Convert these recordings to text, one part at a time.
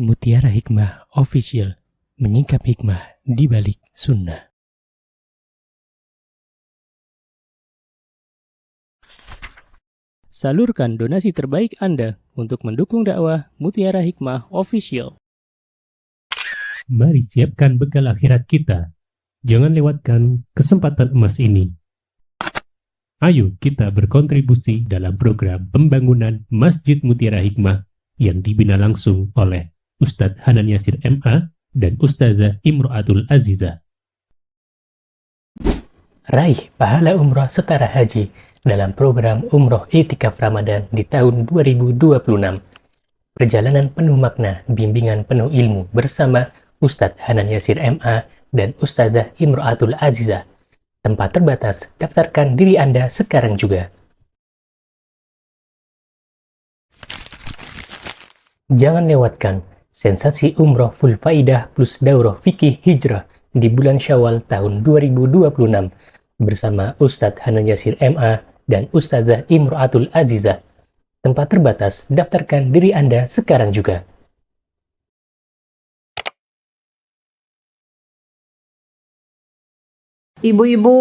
Mutiara Hikmah Official, menyingkap hikmah di balik sunnah. Salurkan donasi terbaik Anda untuk mendukung dakwah Mutiara Hikmah Official. Mari siapkan bekal akhirat kita. Jangan lewatkan kesempatan emas ini. Ayo kita berkontribusi dalam program pembangunan Masjid Mutiara Hikmah yang dibina langsung oleh Ustadz Hanan Yasir MA dan Ustazah Imro'atul Azizah. Raih pahala umroh setara haji dalam program Umroh Iktikaf Ramadan di tahun 2026. Perjalanan penuh makna, bimbingan penuh ilmu bersama Ustadz Hanan Yasir MA dan Ustazah Imro'atul Azizah. Tempat terbatas, daftarkan diri Anda sekarang juga. Jangan lewatkan sensasi umroh full faidah plus daurah fikih hijrah di bulan Syawal tahun 2026 bersama Ustadz Hanan Yasir MA dan Ustazah Imro'atul Azizah. Tempat terbatas, daftarkan diri Anda sekarang juga. Ibu-ibu,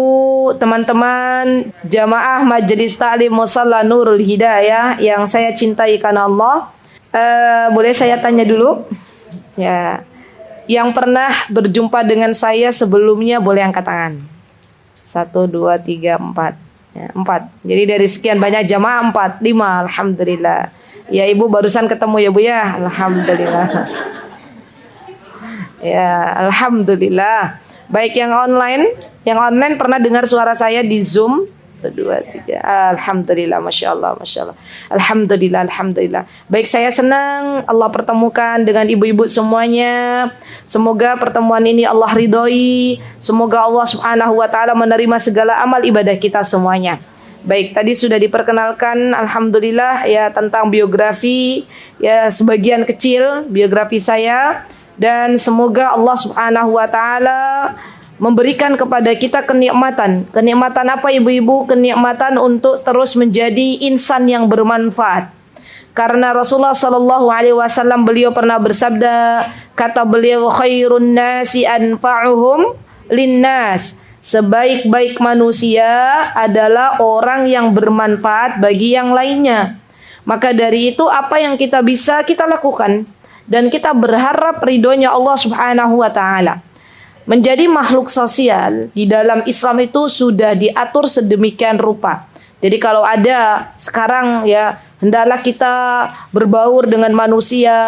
teman-teman, jamaah Majelis Ta'lim Musalla Nurul Hidayah yang saya cintai karena Allah. Boleh saya tanya dulu? Ya, yang pernah berjumpa dengan saya sebelumnya boleh angkat tangan. 1, 2, 3, 4. Ya, 4. Jadi dari sekian banyak jamaah 4, 5. Alhamdulillah. Ya, ibu barusan ketemu ya bu ya. Alhamdulillah. Ya, alhamdulillah. Baik yang online pernah dengar suara saya di Zoom? 1, 2, 3. Alhamdulillah, masya Allah, masya Allah. Alhamdulillah, alhamdulillah. Baik, saya senang Allah pertemukan dengan ibu-ibu semuanya. Semoga pertemuan ini Allah ridhoi. Semoga Allah Subhanahu wa taala menerima segala amal ibadah kita semuanya. Baik, tadi sudah diperkenalkan alhamdulillah ya tentang biografi ya sebagian kecil biografi saya, dan semoga Allah Subhanahu wa taala memberikan kepada kita kenikmatan. Kenikmatan apa ibu-ibu? Kenikmatan untuk terus menjadi insan yang bermanfaat. Karena Rasulullah sallallahu alaihi wasallam beliau pernah bersabda, kata beliau, khairun nasi anfa'uhum linnas. Sebaik-baik manusia adalah orang yang bermanfaat bagi yang lainnya. Maka dari itu apa yang kita bisa kita lakukan, dan kita berharap ridhonya Allah Subhanahu wa taala. Menjadi makhluk sosial di dalam Islam itu sudah diatur sedemikian rupa. Jadi kalau ada sekarang ya, hendaklah kita berbaur dengan manusia,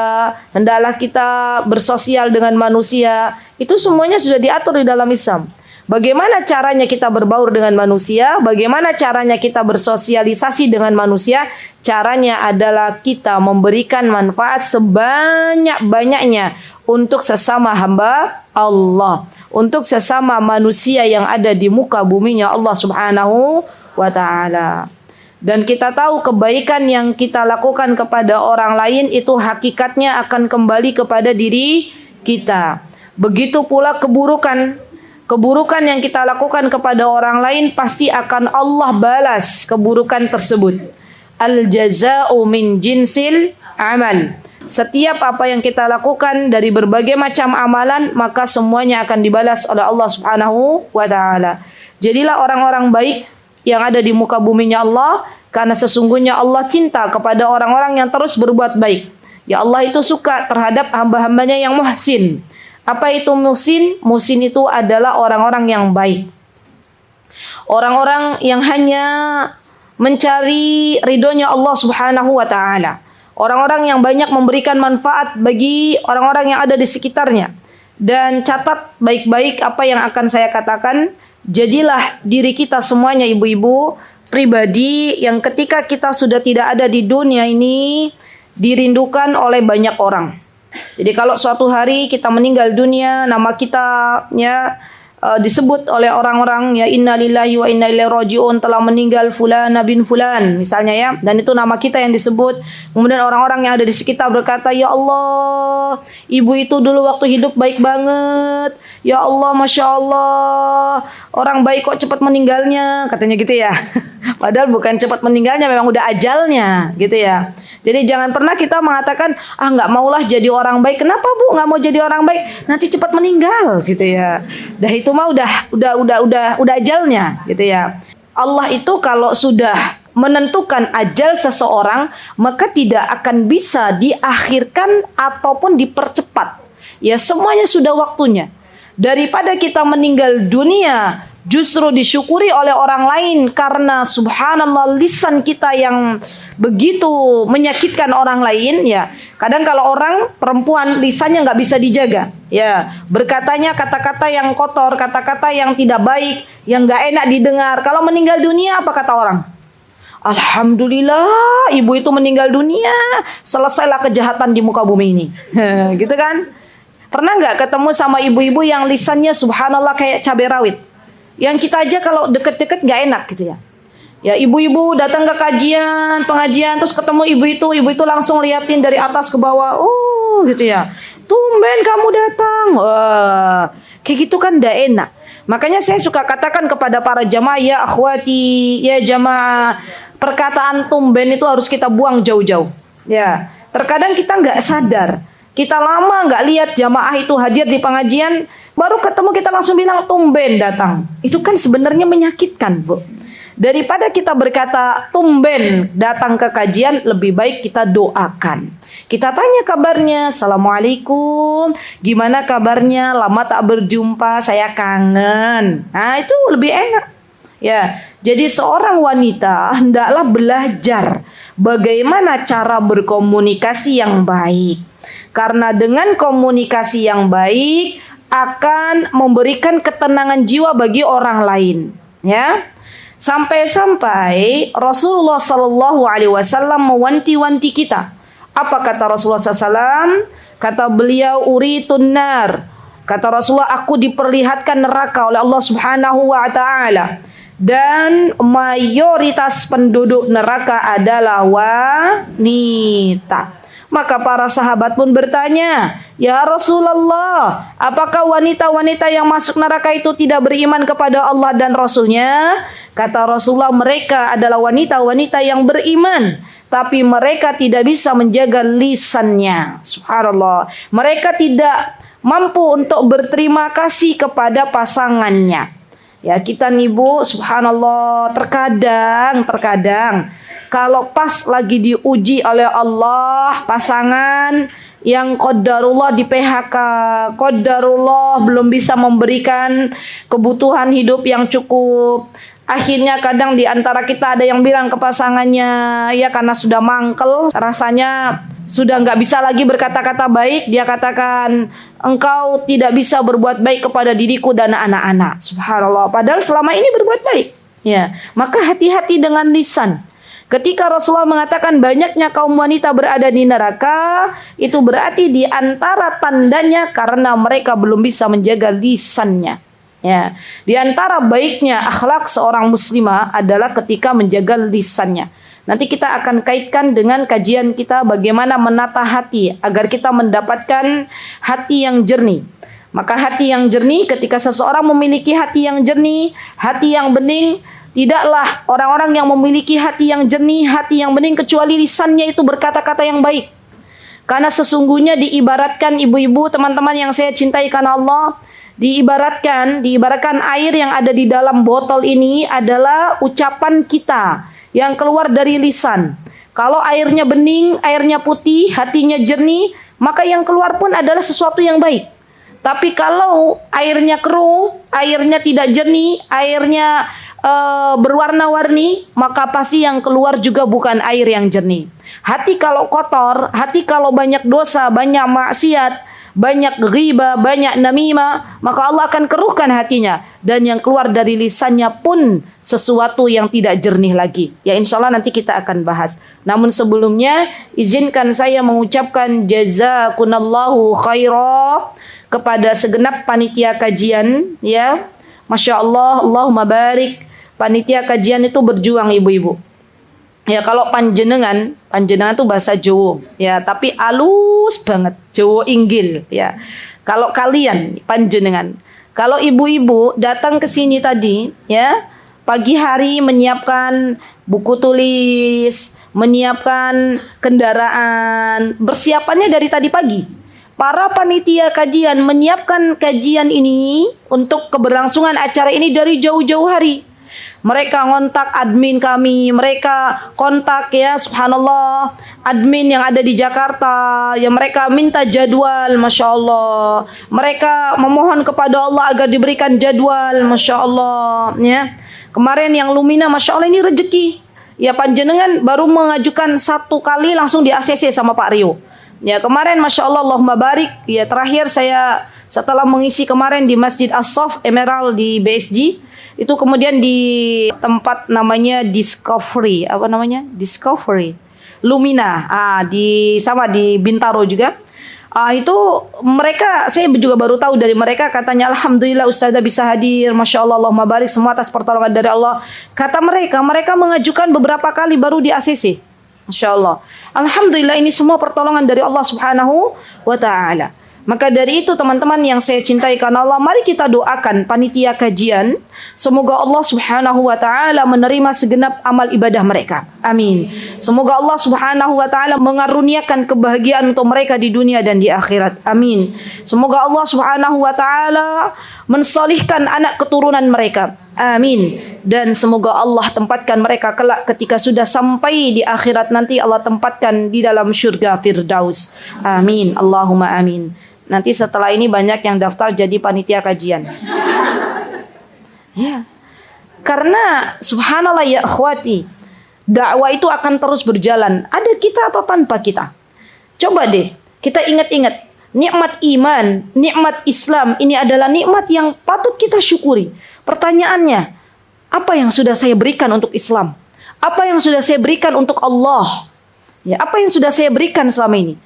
hendaklah kita bersosial dengan manusia. Itu semuanya sudah diatur di dalam Islam. Bagaimana caranya kita berbaur dengan manusia? Bagaimana caranya kita bersosialisasi dengan manusia? Caranya adalah kita memberikan manfaat sebanyak-banyaknya untuk sesama hamba Allah, untuk sesama manusia yang ada di muka buminya Allah Subhanahu wa taala. Dan kita tahu kebaikan yang kita lakukan kepada orang lain itu hakikatnya akan kembali kepada diri kita. Begitu pula keburukan yang kita lakukan kepada orang lain pasti akan Allah balas keburukan tersebut. Al jazaa'u min jinsil amal. Setiap apa yang kita lakukan dari berbagai macam amalan, maka semuanya akan dibalas oleh Allah Subhanahu wa taala. Jadilah orang-orang baik yang ada di muka buminya Allah, karena sesungguhnya Allah cinta kepada orang-orang yang terus berbuat baik. Ya, Allah itu suka terhadap hamba-hambanya yang muhsin. Apa itu muhsin? Muhsin itu adalah orang-orang yang baik. Orang-orang yang hanya mencari ridhonya Allah Subhanahu wa taala. Orang-orang yang banyak memberikan manfaat bagi orang-orang yang ada di sekitarnya. Dan catat baik-baik apa yang akan saya katakan. Jadilah diri kita semuanya ibu-ibu pribadi yang ketika kita sudah tidak ada di dunia ini dirindukan oleh banyak orang. Jadi kalau suatu hari kita meninggal dunia, nama kita ya disebut oleh orang-orang ya innalillahi wa inna ilaihi rajiun, telah meninggal fulan bin fulan misalnya ya, dan itu nama kita yang disebut. Kemudian orang-orang yang ada di sekitar berkata, ya Allah, ibu itu dulu waktu hidup baik banget, ya Allah, masya Allah, orang baik kok cepat meninggalnya, katanya gitu ya. Padahal bukan cepat meninggalnya, memang udah ajalnya gitu ya. Jadi jangan pernah kita mengatakan nggak maulah jadi orang baik. Kenapa Bu nggak mau jadi orang baik? Nanti cepat meninggal gitu ya. Dah itu mah udah ajalnya gitu ya. Allah itu kalau sudah menentukan ajal seseorang, maka tidak akan bisa diakhirkan ataupun dipercepat. Ya semuanya sudah waktunya. Daripada kita meninggal dunia justru disyukuri oleh orang lain karena subhanallah lisan kita yang begitu menyakitkan orang lain ya. Kadang kalau orang perempuan lisannya nggak bisa dijaga ya, berkatanya kata-kata yang kotor, kata-kata yang tidak baik, yang nggak enak didengar. Kalau meninggal dunia apa kata orang? Alhamdulillah ibu itu meninggal dunia, selesailah kejahatan di muka bumi ini. Gitu kan? Pernah nggak ketemu sama ibu-ibu yang lisannya subhanallah kayak cabai rawit? Yang kita aja kalau deket-deket nggak enak gitu ya. Ya ibu-ibu datang ke pengajian terus ketemu ibu itu langsung liatin dari atas ke bawah. Oh gitu ya. Tumben kamu datang. Wah, kayak gitu kan nggak enak. Makanya saya suka katakan kepada para jamaah, ya akhwati, ya jamaah, perkataan tumben itu harus kita buang jauh-jauh. Ya, terkadang kita nggak sadar, kita lama nggak lihat jamaah itu hadir di pengajian, baru ketemu kita langsung bilang tumben datang. Itu kan sebenarnya menyakitkan, Bu. Daripada kita berkata tumben datang ke kajian, lebih baik kita doakan. Kita tanya kabarnya, assalamualaikum, gimana kabarnya, lama tak berjumpa, saya kangen. Nah itu lebih enak. Ya, jadi seorang wanita hendaklah belajar bagaimana cara berkomunikasi yang baik. Karena dengan komunikasi yang baik akan memberikan ketenangan jiwa bagi orang lain. Ya. Sampai-sampai Rasulullah Sallallahu Alaihi Wasallam mewanti-wanti kita. Apa kata Rasulullah SAW? Kata beliau, uritun nar. Kata Rasulullah, aku diperlihatkan neraka oleh Allah Subhanahu Wa Taala. Dan mayoritas penduduk neraka adalah wanita. Maka para sahabat pun bertanya, ya Rasulullah, apakah wanita-wanita yang masuk neraka itu tidak beriman kepada Allah dan Rasulnya? Kata Rasulullah, mereka adalah wanita-wanita yang beriman, tapi mereka tidak bisa menjaga lisannya. Subhanallah. Mereka tidak mampu untuk berterima kasih kepada pasangannya. Ya kita nih Bu, subhanallah, terkadang kalau pas lagi diuji oleh Allah, pasangan yang qadarullah di PHK, qadarullah belum bisa memberikan kebutuhan hidup yang cukup. Akhirnya kadang di antara kita ada yang bilang ke pasangannya, ya karena sudah mangkel, rasanya sudah nggak bisa lagi berkata-kata baik, dia katakan, engkau tidak bisa berbuat baik kepada diriku dan anak-anak. Subhanallah, padahal selama ini berbuat baik. Ya, maka hati-hati dengan lisan. Ketika Rasulullah mengatakan banyaknya kaum wanita berada di neraka, itu berarti di antara tandanya karena mereka belum bisa menjaga lisannya. Ya, di antara baiknya akhlak seorang muslimah adalah ketika menjaga lisannya. Nanti kita akan kaitkan dengan kajian kita bagaimana menata hati agar kita mendapatkan hati yang jernih. Maka hati yang jernih, ketika seseorang memiliki hati yang jernih, hati yang bening, tidaklah orang-orang yang memiliki hati yang jernih, hati yang bening kecuali lisannya itu berkata-kata yang baik. Karena sesungguhnya diibaratkan ibu-ibu, teman-teman yang saya cintai karena Allah, diibaratkan air yang ada di dalam botol ini adalah ucapan kita yang keluar dari lisan. Kalau airnya bening, airnya putih, hatinya jernih, maka yang keluar pun adalah sesuatu yang baik. Tapi kalau airnya keruh, airnya tidak jernih, airnya berwarna-warni, maka pasti yang keluar juga bukan air yang jernih. Hati kalau kotor, hati kalau banyak dosa, banyak maksiat, banyak ghibah, banyak namimah, maka Allah akan keruhkan hatinya. Dan yang keluar dari lisannya pun sesuatu yang tidak jernih lagi. Ya insya Allah nanti kita akan bahas. Namun sebelumnya izinkan saya mengucapkan jazakunallahu khairah kepada segenap panitia kajian. Ya, Masya Allah, Allahumma barik. Panitia kajian itu berjuang ibu-ibu. Ya kalau panjenengan itu bahasa Jawa, ya tapi alus banget, Jawa inggil, ya. Kalau kalian panjenengan, kalau ibu-ibu datang ke sini tadi, ya, pagi hari menyiapkan buku tulis, menyiapkan kendaraan, persiapannya dari tadi pagi. Para panitia kajian menyiapkan kajian ini untuk keberlangsungan acara ini dari jauh-jauh hari. Mereka ngontak admin kami, mereka kontak ya subhanallah admin yang ada di Jakarta, ya mereka minta jadwal, masya Allah. Mereka memohon kepada Allah agar diberikan jadwal, masya Allah. Ya, kemarin yang Lumina, masya Allah ini rezeki. Ya panjenengan baru mengajukan 1 kali langsung di ACC sama Pak Rio. Ya kemarin masya Allah Allahumma barik. Ya terakhir saya setelah mengisi kemarin di Masjid As-Sof Emerald di BSG. Itu kemudian di tempat namanya Discovery, apa namanya? Discovery Lumina. Di Bintaro juga. Itu mereka, saya juga baru tahu dari mereka, katanya alhamdulillah Ustazah bisa hadir, masya Allah, Allahumma barik, semua atas pertolongan dari Allah. Kata mereka mengajukan beberapa kali baru di ACC. Masya Allah. Alhamdulillah ini semua pertolongan dari Allah Subhanahu wa ta'ala. Maka dari itu teman-teman yang saya cintai karena Allah, mari kita doakan panitia kajian. Semoga Allah Subhanahu wa ta'ala menerima segenap amal ibadah mereka. Amin. Semoga Allah Subhanahu wa ta'ala mengaruniakan kebahagiaan untuk mereka di dunia dan di akhirat. Amin. Semoga Allah Subhanahu wa ta'ala mensolihkan anak keturunan mereka. Amin. Dan semoga Allah tempatkan mereka kelak ketika sudah sampai di akhirat nanti, Allah tempatkan di dalam syurga Firdaus. Amin. Allahumma amin. Nanti setelah ini banyak yang daftar jadi panitia kajian. Ya. Karena subhanallah ya akhwati, dakwah itu akan terus berjalan. Ada kita atau tanpa kita. Coba deh, kita ingat-ingat. Nikmat iman, nikmat Islam, ini adalah nikmat yang patut kita syukuri. Pertanyaannya, apa yang sudah saya berikan untuk Islam? Apa yang sudah saya berikan untuk Allah? Ya, apa yang sudah saya berikan selama ini?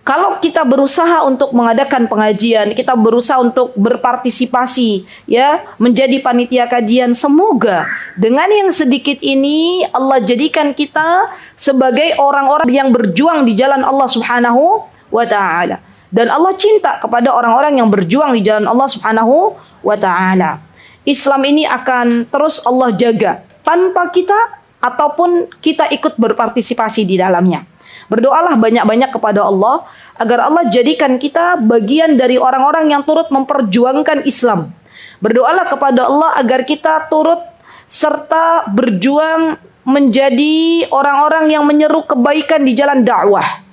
Kalau kita berusaha untuk mengadakan pengajian, kita berusaha untuk berpartisipasi, ya, menjadi panitia kajian, semoga dengan yang sedikit ini Allah jadikan kita sebagai orang-orang yang berjuang di jalan Allah Subhanahu wa ta'ala. Dan Allah cinta kepada orang-orang yang berjuang di jalan Allah Subhanahu wa ta'ala. Islam ini akan terus Allah jaga tanpa kita ataupun kita ikut berpartisipasi di dalamnya. Berdoalah banyak-banyak kepada Allah agar Allah jadikan kita bagian dari orang-orang yang turut memperjuangkan Islam. Berdoalah kepada Allah agar kita turut serta berjuang menjadi orang-orang yang menyeru kebaikan di jalan dakwah.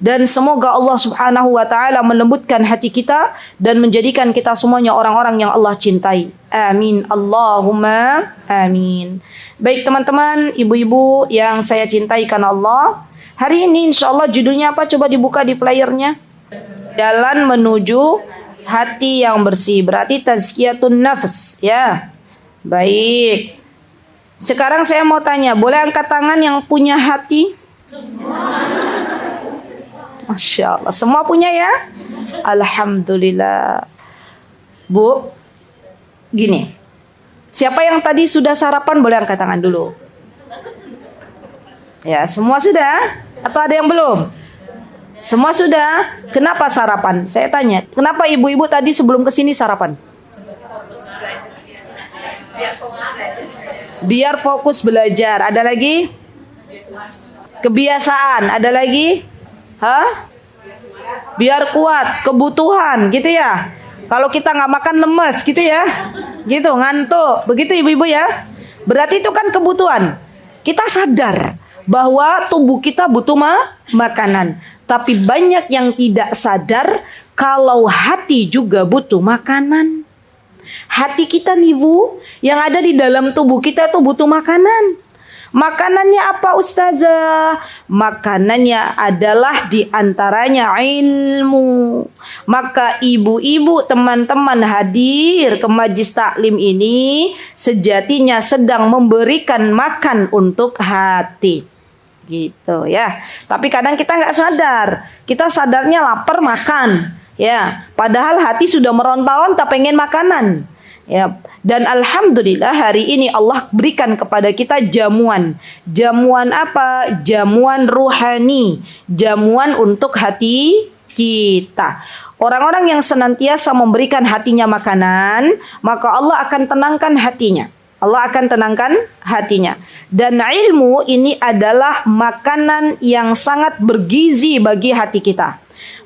Dan semoga Allah Subhanahu wa ta'ala melembutkan hati kita dan menjadikan kita semuanya orang-orang yang Allah cintai. Amin. Allahumma amin. Baik teman-teman, ibu-ibu yang saya cintai karena Allah, hari ini insya Allah judulnya apa? Coba dibuka di playernya. Jalan menuju hati yang bersih. Berarti tazkiyatun nafs, ya. Baik. Sekarang saya mau tanya, boleh angkat tangan yang punya hati? Masya Allah, semua punya ya? Alhamdulillah. Bu, gini, siapa yang tadi sudah sarapan boleh angkat tangan dulu. Ya, semua sudah? Atau ada yang belum? Semua sudah? Kenapa sarapan? Saya tanya, kenapa ibu-ibu tadi sebelum kesini sarapan? Biar fokus belajar. Ada lagi? Kebiasaan. Ada lagi? Biar kuat, kebutuhan, gitu ya. Kalau kita nggak makan lemes, gitu ya, gitu ngantuk, begitu ibu-ibu ya. Berarti itu kan kebutuhan. Kita sadar bahwa tubuh kita butuh makanan, tapi banyak yang tidak sadar kalau hati juga butuh makanan. Hati kita nih Bu, yang ada di dalam tubuh kita tuh butuh makanan. Makanannya apa Ustazah? Makanannya adalah diantaranya ilmu. Maka ibu-ibu teman-teman hadir ke majlis taklim ini sejatinya sedang memberikan makan untuk hati. Gitu ya. Tapi kadang kita nggak sadar. Kita sadarnya lapar makan. Ya. Padahal hati sudah meronta-ronta pengen makanan. Ya, dan alhamdulillah hari ini Allah berikan kepada kita jamuan. Jamuan apa? Jamuan ruhani. Jamuan untuk hati kita. Orang-orang yang senantiasa memberikan hatinya makanan, maka Allah akan tenangkan hatinya. Allah akan tenangkan hatinya. Dan ilmu ini adalah makanan yang sangat bergizi bagi hati kita.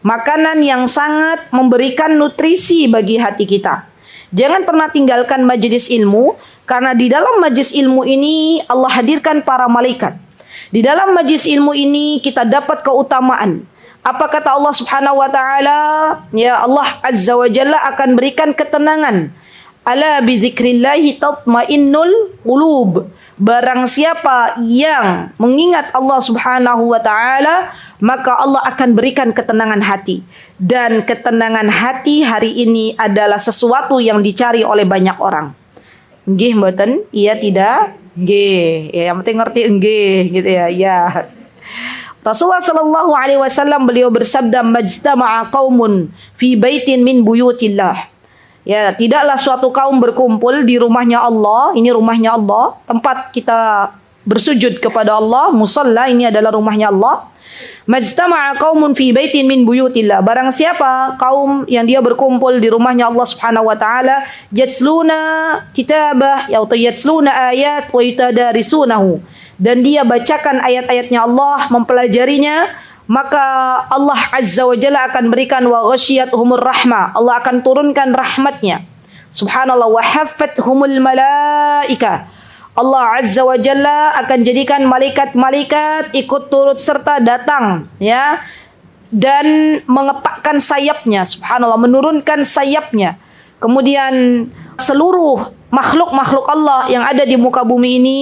Makanan yang sangat memberikan nutrisi bagi hati kita. Jangan pernah tinggalkan majelis ilmu, karena di dalam majelis ilmu ini Allah hadirkan para malaikat. Di dalam majelis ilmu ini kita dapat keutamaan. Apa kata Allah Subhanahu wa taala? Ya, Allah Azza wa Jalla akan berikan ketenangan. Ala bidzikrillahi tatmainnul qulub. Barang siapa yang mengingat Allah Subhanahu wa taala, maka Allah akan berikan ketenangan hati. Dan ketenangan hati hari ini adalah sesuatu yang dicari oleh banyak orang. Nggih mboten? Iya tidak? Nggih. Ya, yang penting ngerti nggih gitu ya. Ya. Rasulullah sallallahu alaihi wasallam beliau bersabda, "Majtama'a qaumun fi baitin min buyutillah." Ya, tidaklah suatu kaum berkumpul di rumahnya Allah. Ini rumahnya Allah, tempat kita bersujud kepada Allah. Musalla ini adalah rumahnya Allah. Majtama'a qaumun fi baitin min buyutillah. Barang siapa kaum yang dia berkumpul di rumahnya Allah Subhanahu wa taala, yatsluna kitabah, atau yatsluna ayat wa yatadarisunahu. Dan dia bacakan ayat-ayatnya Allah, mempelajarinya, maka Allah Azza wa Jalla akan berikan wa ghasyiyatuhumur rahmah. Allah akan turunkan rahmatnya. Subhanallah, wa haffathumul malaika. Allah Azza wa Jalla akan jadikan malaikat-malaikat ikut turut serta datang, ya, dan mengepakkan sayapnya. Subhanallah, menurunkan sayapnya. Kemudian seluruh makhluk-makhluk Allah yang ada di muka bumi ini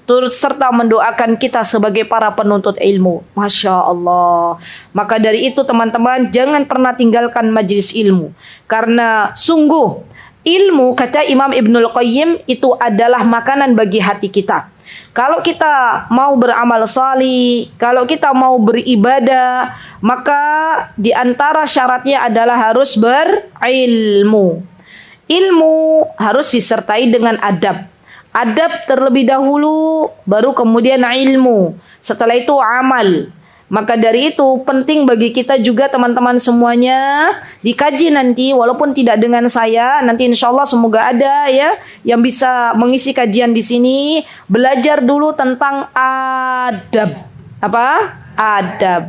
turut serta mendoakan kita sebagai para penuntut ilmu. Masya Allah. Maka dari itu teman-teman, jangan pernah tinggalkan majelis ilmu. Karena sungguh ilmu, kata Imam Ibnul Qayyim, itu adalah makanan bagi hati kita. Kalau kita mau beramal salih, kalau kita mau beribadah, maka di antara syaratnya adalah harus berilmu. Ilmu harus disertai dengan adab. Adab terlebih dahulu, baru kemudian ilmu. Setelah itu amal. Maka dari itu penting bagi kita juga teman-teman semuanya dikaji nanti, walaupun tidak dengan saya, nanti insya Allah semoga ada ya yang bisa mengisi kajian di sini. Belajar dulu tentang adab. Apa? Adab.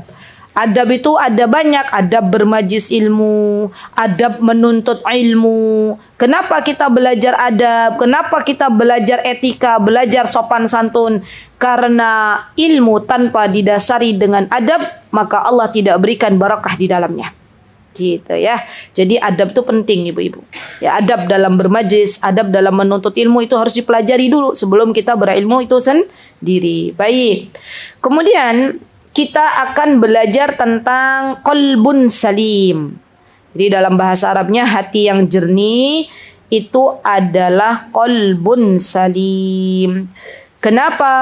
Adab itu ada banyak, adab bermajlis ilmu, adab menuntut ilmu. Kenapa kita belajar adab? Kenapa kita belajar etika, belajar sopan santun? Karena ilmu tanpa didasari dengan adab, maka Allah tidak berikan barakah di dalamnya. Gitu ya. Jadi adab itu penting ibu-ibu. Ya, adab dalam bermajlis, adab dalam menuntut ilmu itu harus dipelajari dulu sebelum kita berilmu itu sendiri. Baik. Kemudian kita akan belajar tentang qalbun salim. Jadi dalam bahasa Arabnya hati yang jernih itu adalah qalbun salim. Kenapa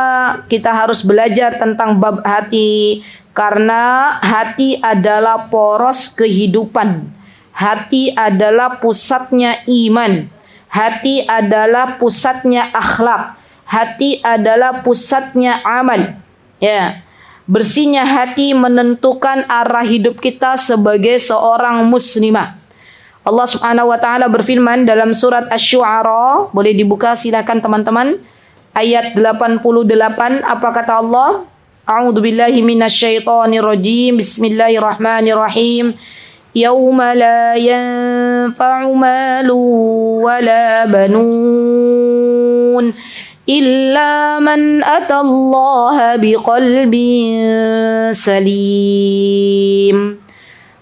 kita harus belajar tentang bab hati? Karena hati adalah poros kehidupan. Hati adalah pusatnya iman. Hati adalah pusatnya akhlak. Hati adalah pusatnya amal. Ya. Bersihnya hati menentukan arah hidup kita sebagai seorang muslimah. Allah Subhanahu wa taala berfirman dalam surat Asy-Syu'ara, boleh dibuka silakan teman-teman, ayat 88. Apa kata Allah? A'udzubillahi minasyaitonir rajim. Bismillahirrahmanirrahim. Yauma la yanfa'u malu wala banun illa man atallaha biqalbin salim.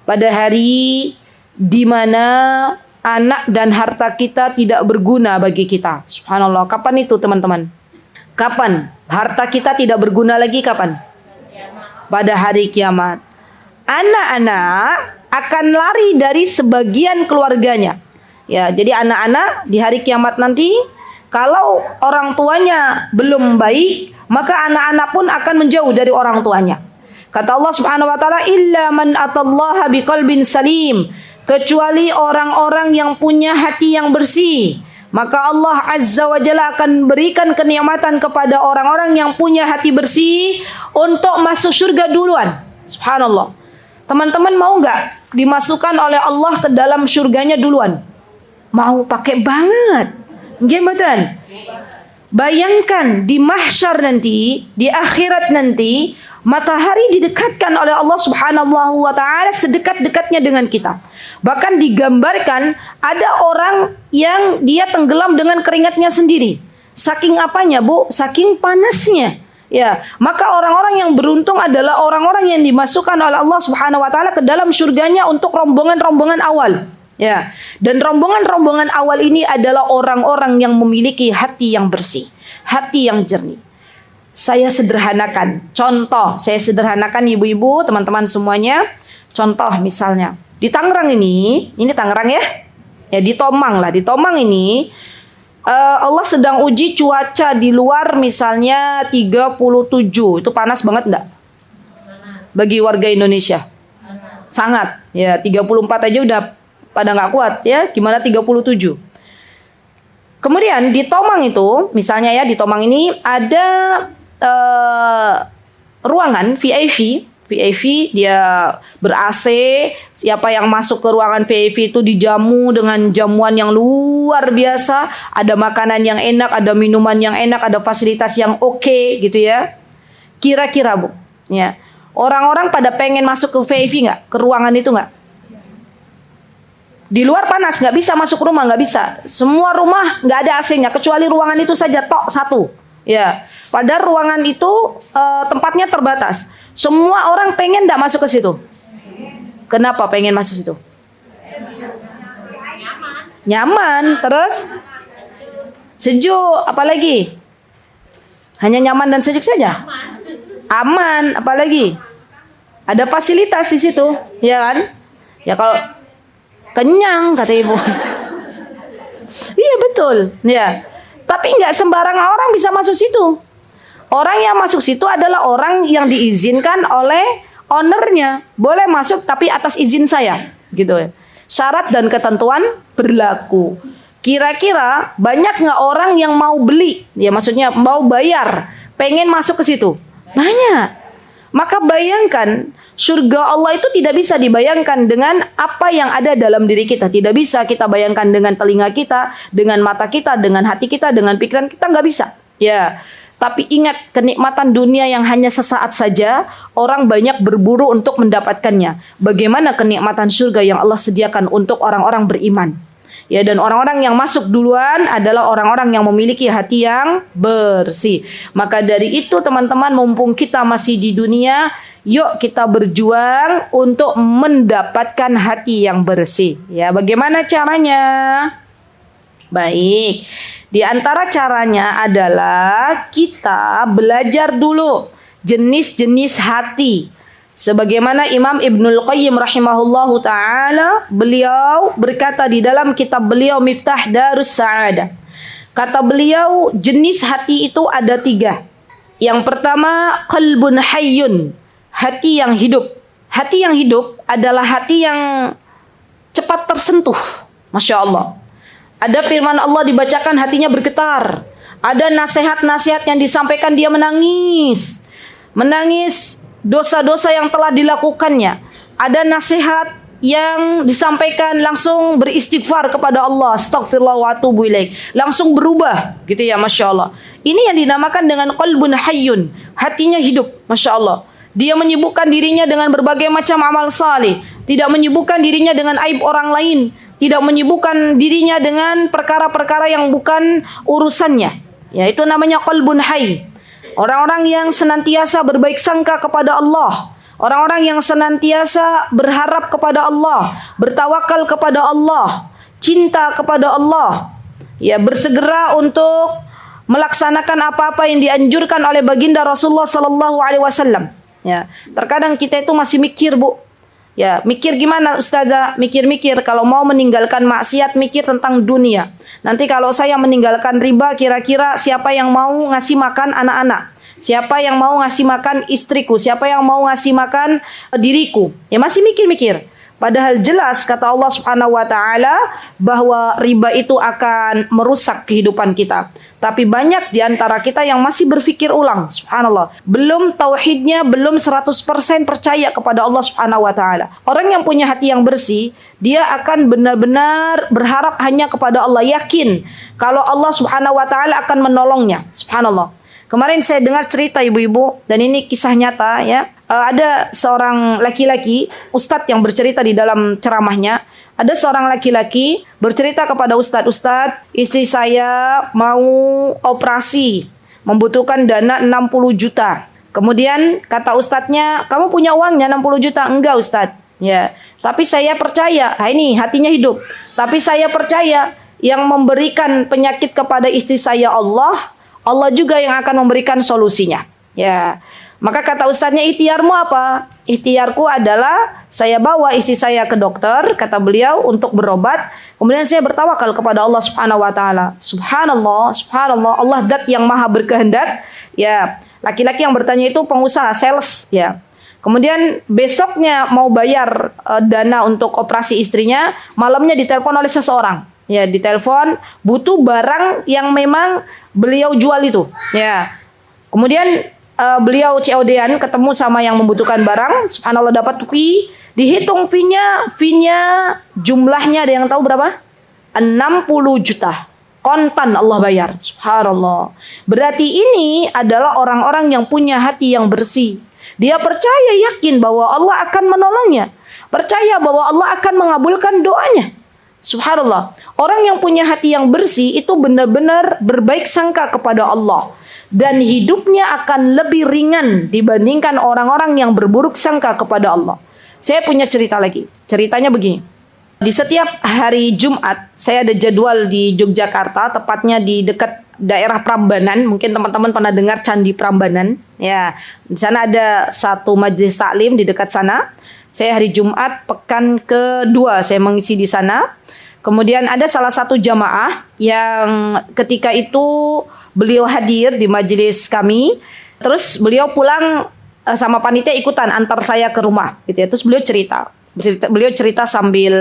Pada hari di mana anak dan harta kita tidak berguna bagi kita. Subhanallah. Kapan itu teman-teman? Kapan? Harta kita tidak berguna lagi kapan? Pada hari kiamat. Anak-anak akan lari dari sebagian keluarganya. Ya, jadi anak-anak di hari kiamat nanti, kalau orang tuanya belum baik, maka anak-anak pun akan menjauh dari orang tuanya. Kata Allah Subhanahu wa taala, illa man atallaha biqalbin salim, kecuali orang-orang yang punya hati yang bersih. Maka Allah Azza wa Jalla akan berikan kenikmatan kepada orang-orang yang punya hati bersih untuk masuk surga duluan. Subhanallah. Teman-teman mau nggak dimasukkan oleh Allah ke dalam surganya duluan? Mau, pakai banget. Nggih mboten? Bayangkan di mahsyar nanti, di akhirat nanti, matahari didekatkan oleh Allah Subhanahu wa taala sedekat-dekatnya dengan kita. Bahkan digambarkan ada orang yang dia tenggelam dengan keringatnya sendiri. Saking apanya, Bu? Saking panasnya. Ya, maka orang-orang yang beruntung adalah orang-orang yang dimasukkan oleh Allah Subhanahu wa taala ke dalam surganya untuk rombongan-rombongan awal. Ya, dan rombongan-rombongan awal ini adalah orang-orang yang memiliki hati yang bersih, hati yang jernih. Saya sederhanakan, contoh, saya sederhanakan ibu-ibu, teman-teman semuanya. Contoh misalnya, di Tangerang ini Tangerang ya, ya di Tomang lah, di Tomang ini Allah sedang uji cuaca di luar misalnya 37, itu panas banget enggak? Bagi warga Indonesia? Sangat, ya 34 aja udah pada nggak kuat ya, gimana 37. Kemudian di Tomang itu, misalnya ya di Tomang ini ada ruangan VIP dia ber-AC, siapa yang masuk ke ruangan VIP itu dijamu dengan jamuan yang luar biasa, ada makanan yang enak, ada minuman yang enak, ada fasilitas yang oke gitu ya. Kira-kira Bu, ya, orang-orang pada pengen masuk ke VIP nggak? Ke ruangan itu nggak? Di luar panas, nggak bisa masuk rumah, nggak bisa. Semua rumah nggak ada AC-nya, kecuali ruangan itu saja tok satu. Ya, padahal ruangan itu tempatnya terbatas. Semua orang pengen nggak masuk ke situ. Kenapa pengen masuk situ? Nyaman, terus sejuk, apalagi? Hanya nyaman dan sejuk saja? Aman, apalagi? Ada fasilitas di situ, ya kan? Ya kalau kenyang kata ibu. Iya betul, ya. Tapi nggak sembarangan orang bisa masuk situ. Orang yang masuk situ adalah orang yang diizinkan oleh ownernya. Boleh masuk tapi atas izin saya, gitu ya. Syarat dan ketentuan berlaku. Kira-kira banyak nggak orang yang mau beli? Ya maksudnya mau bayar, pengen masuk ke situ? Banyak. Maka bayangkan, surga Allah itu tidak bisa dibayangkan dengan apa yang ada dalam diri kita. Tidak bisa kita bayangkan dengan telinga kita, dengan mata kita, dengan hati kita, dengan pikiran kita, nggak bisa. Ya, tapi ingat, kenikmatan dunia yang hanya sesaat saja, orang banyak berburu untuk mendapatkannya. Bagaimana kenikmatan surga yang Allah sediakan untuk orang-orang beriman? Ya, dan orang-orang yang masuk duluan adalah orang-orang yang memiliki hati yang bersih. Maka dari itu teman-teman, mumpung kita masih di dunia, yuk kita berjuang untuk mendapatkan hati yang bersih. Ya, bagaimana caranya? Baik, di antara caranya adalah kita belajar dulu jenis-jenis hati. Sebagaimana Imam Ibnul Qayyim rahimahullahu ta'ala, beliau berkata di dalam kitab beliau Miftah Darus Sa'adah. Kata beliau, jenis hati itu ada 3. Yang pertama, qalbun hayyun, hati yang hidup. Hati yang hidup adalah hati yang cepat tersentuh. Masya Allah. Ada firman Allah dibacakan, hatinya bergetar. Ada nasihat-nasihat yang disampaikan, dia menangis. Menangis dosa-dosa yang telah dilakukannya. Ada nasihat yang disampaikan, langsung beristighfar kepada Allah, astaghfirullah wa atubu ilaih, langsung berubah gitu ya, Masya Allah. Ini yang dinamakan dengan qalbun hayyun, hatinya hidup, Masya Allah. Dia menyibukkan dirinya dengan berbagai macam amal saleh, tidak menyibukkan dirinya dengan aib orang lain, tidak menyibukkan dirinya dengan perkara-perkara yang bukan urusannya. Ya, itu namanya qalbun hayy. Orang-orang yang senantiasa berbaik sangka kepada Allah, orang-orang yang senantiasa berharap kepada Allah, bertawakal kepada Allah, cinta kepada Allah, ya, bersegera untuk melaksanakan apa-apa yang dianjurkan oleh baginda Rasulullah sallallahu alaihi wasallam. Ya, terkadang kita itu masih mikir, Bu. Ya, mikir gimana Ustazah? Mikir-mikir kalau mau meninggalkan maksiat, mikir tentang dunia. Nanti kalau saya meninggalkan riba, kira-kira siapa yang mau ngasih makan anak-anak? Siapa yang mau ngasih makan istriku? Siapa yang mau ngasih makan diriku? Ya masih mikir-mikir. Padahal jelas kata Allah Subhanahu wa taala bahwa riba itu akan merusak kehidupan kita. Tapi banyak di antara kita yang masih berpikir ulang, subhanallah. Belum tauhidnya, belum 100% percaya kepada Allah Subhanahu wa taala. Orang yang punya hati yang bersih, dia akan benar-benar berharap hanya kepada Allah, yakin kalau Allah Subhanahu wa taala akan menolongnya. Subhanallah. Kemarin saya dengar cerita ibu-ibu, dan ini kisah nyata ya. Ada seorang laki-laki, ustadz yang bercerita di dalam ceramahnya. Ada seorang laki-laki bercerita kepada Ustadz, istri saya mau operasi, membutuhkan dana 60 juta. Kemudian kata ustadznya, kamu punya uangnya 60 juta? Enggak Ustadz. Ya, tapi saya percaya, nah ini hatinya hidup. Tapi saya percaya yang memberikan penyakit kepada istri saya Allah, Allah juga yang akan memberikan solusinya. Ya. Maka kata ustadznya, ikhtiarmu apa? Ikhtiarku adalah saya bawa istri saya ke dokter, kata beliau, untuk berobat. Kemudian saya bertawakal kepada Allah Subhanahu wa taala. Subhanallah, subhanallah, Allah zat yang maha berkehendak. Ya, laki-laki yang bertanya itu pengusaha, sales, ya. Kemudian besoknya mau bayar dana untuk operasi istrinya, malamnya ditelepon oleh seseorang. Ya, ditelepon butuh barang yang memang beliau jual itu. Ya. Kemudian beliau COD-an ketemu sama yang membutuhkan barang, subhanallah dapat fee, dihitung fee-nya jumlahnya ada yang tahu berapa? 60 juta. Kontan Allah bayar. Subhanallah. Berarti ini adalah orang-orang yang punya hati yang bersih. Dia percaya yakin bahwa Allah akan menolongnya. Percaya bahwa Allah akan mengabulkan doanya. Subhanallah. Orang yang punya hati yang bersih itu benar-benar berbaik sangka kepada Allah. Dan hidupnya akan lebih ringan dibandingkan orang-orang yang berburuk sangka kepada Allah. Saya punya cerita lagi. Ceritanya begini. Di setiap hari Jumat, saya ada jadwal di Yogyakarta, tepatnya di dekat daerah Prambanan. Mungkin teman-teman pernah dengar Candi Prambanan. Ya, di sana ada satu majelis taklim di dekat sana. Saya hari Jumat pekan kedua saya mengisi di sana. Kemudian ada salah satu jamaah yang ketika itu beliau hadir di majelis kami, terus beliau pulang sama panitia ikutan antar saya ke rumah, gitu ya. Terus beliau cerita sambil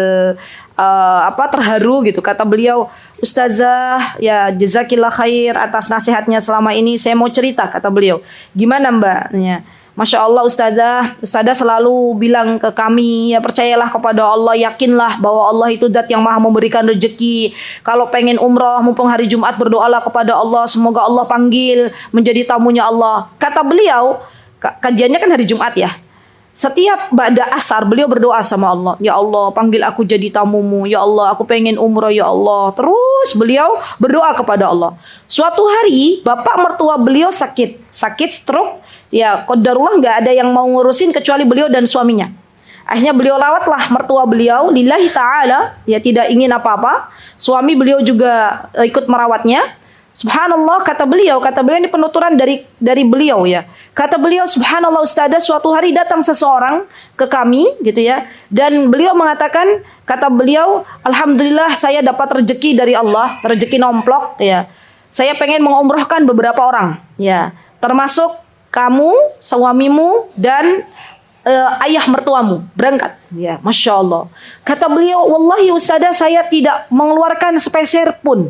terharu gitu. Kata beliau, Ustazah, ya jazakillah khair atas nasihatnya selama ini. Saya mau cerita, kata beliau. Gimana Mbak? Ya. Masya Allah Ustazah selalu bilang ke kami, ya percayalah kepada Allah, yakinlah bahwa Allah itu zat yang maha memberikan rezeki. Kalau pengen umroh, mumpung hari Jumat, berdoalah kepada Allah, semoga Allah panggil menjadi tamunya Allah. Kata beliau, kajiannya kan hari Jumat ya. Setiap ba'da asar beliau berdoa sama Allah, ya Allah panggil aku jadi tamumu, ya Allah aku pengen umroh, ya Allah. Terus beliau berdoa kepada Allah. Suatu hari bapak mertua beliau sakit stroke. Ya, qadarullah nggak ada yang mau ngurusin kecuali beliau dan suaminya. Akhirnya beliau rawatlah mertua beliau lillahi ta'ala, ya tidak ingin apa-apa. Suami beliau juga ikut merawatnya. Subhanallah, kata beliau ini penuturan dari beliau ya. Kata beliau, subhanallah Ustazah, suatu hari datang seseorang ke kami gitu ya. Dan beliau mengatakan, kata beliau, alhamdulillah saya dapat rezeki dari Allah, rezeki nomplok ya. Saya pengen mengumrohkan beberapa orang ya, termasuk kamu, suamimu, dan ayah mertuamu berangkat. Ya, masya Allah. Kata beliau, wallahi Ustazah saya tidak mengeluarkan sepeser pun.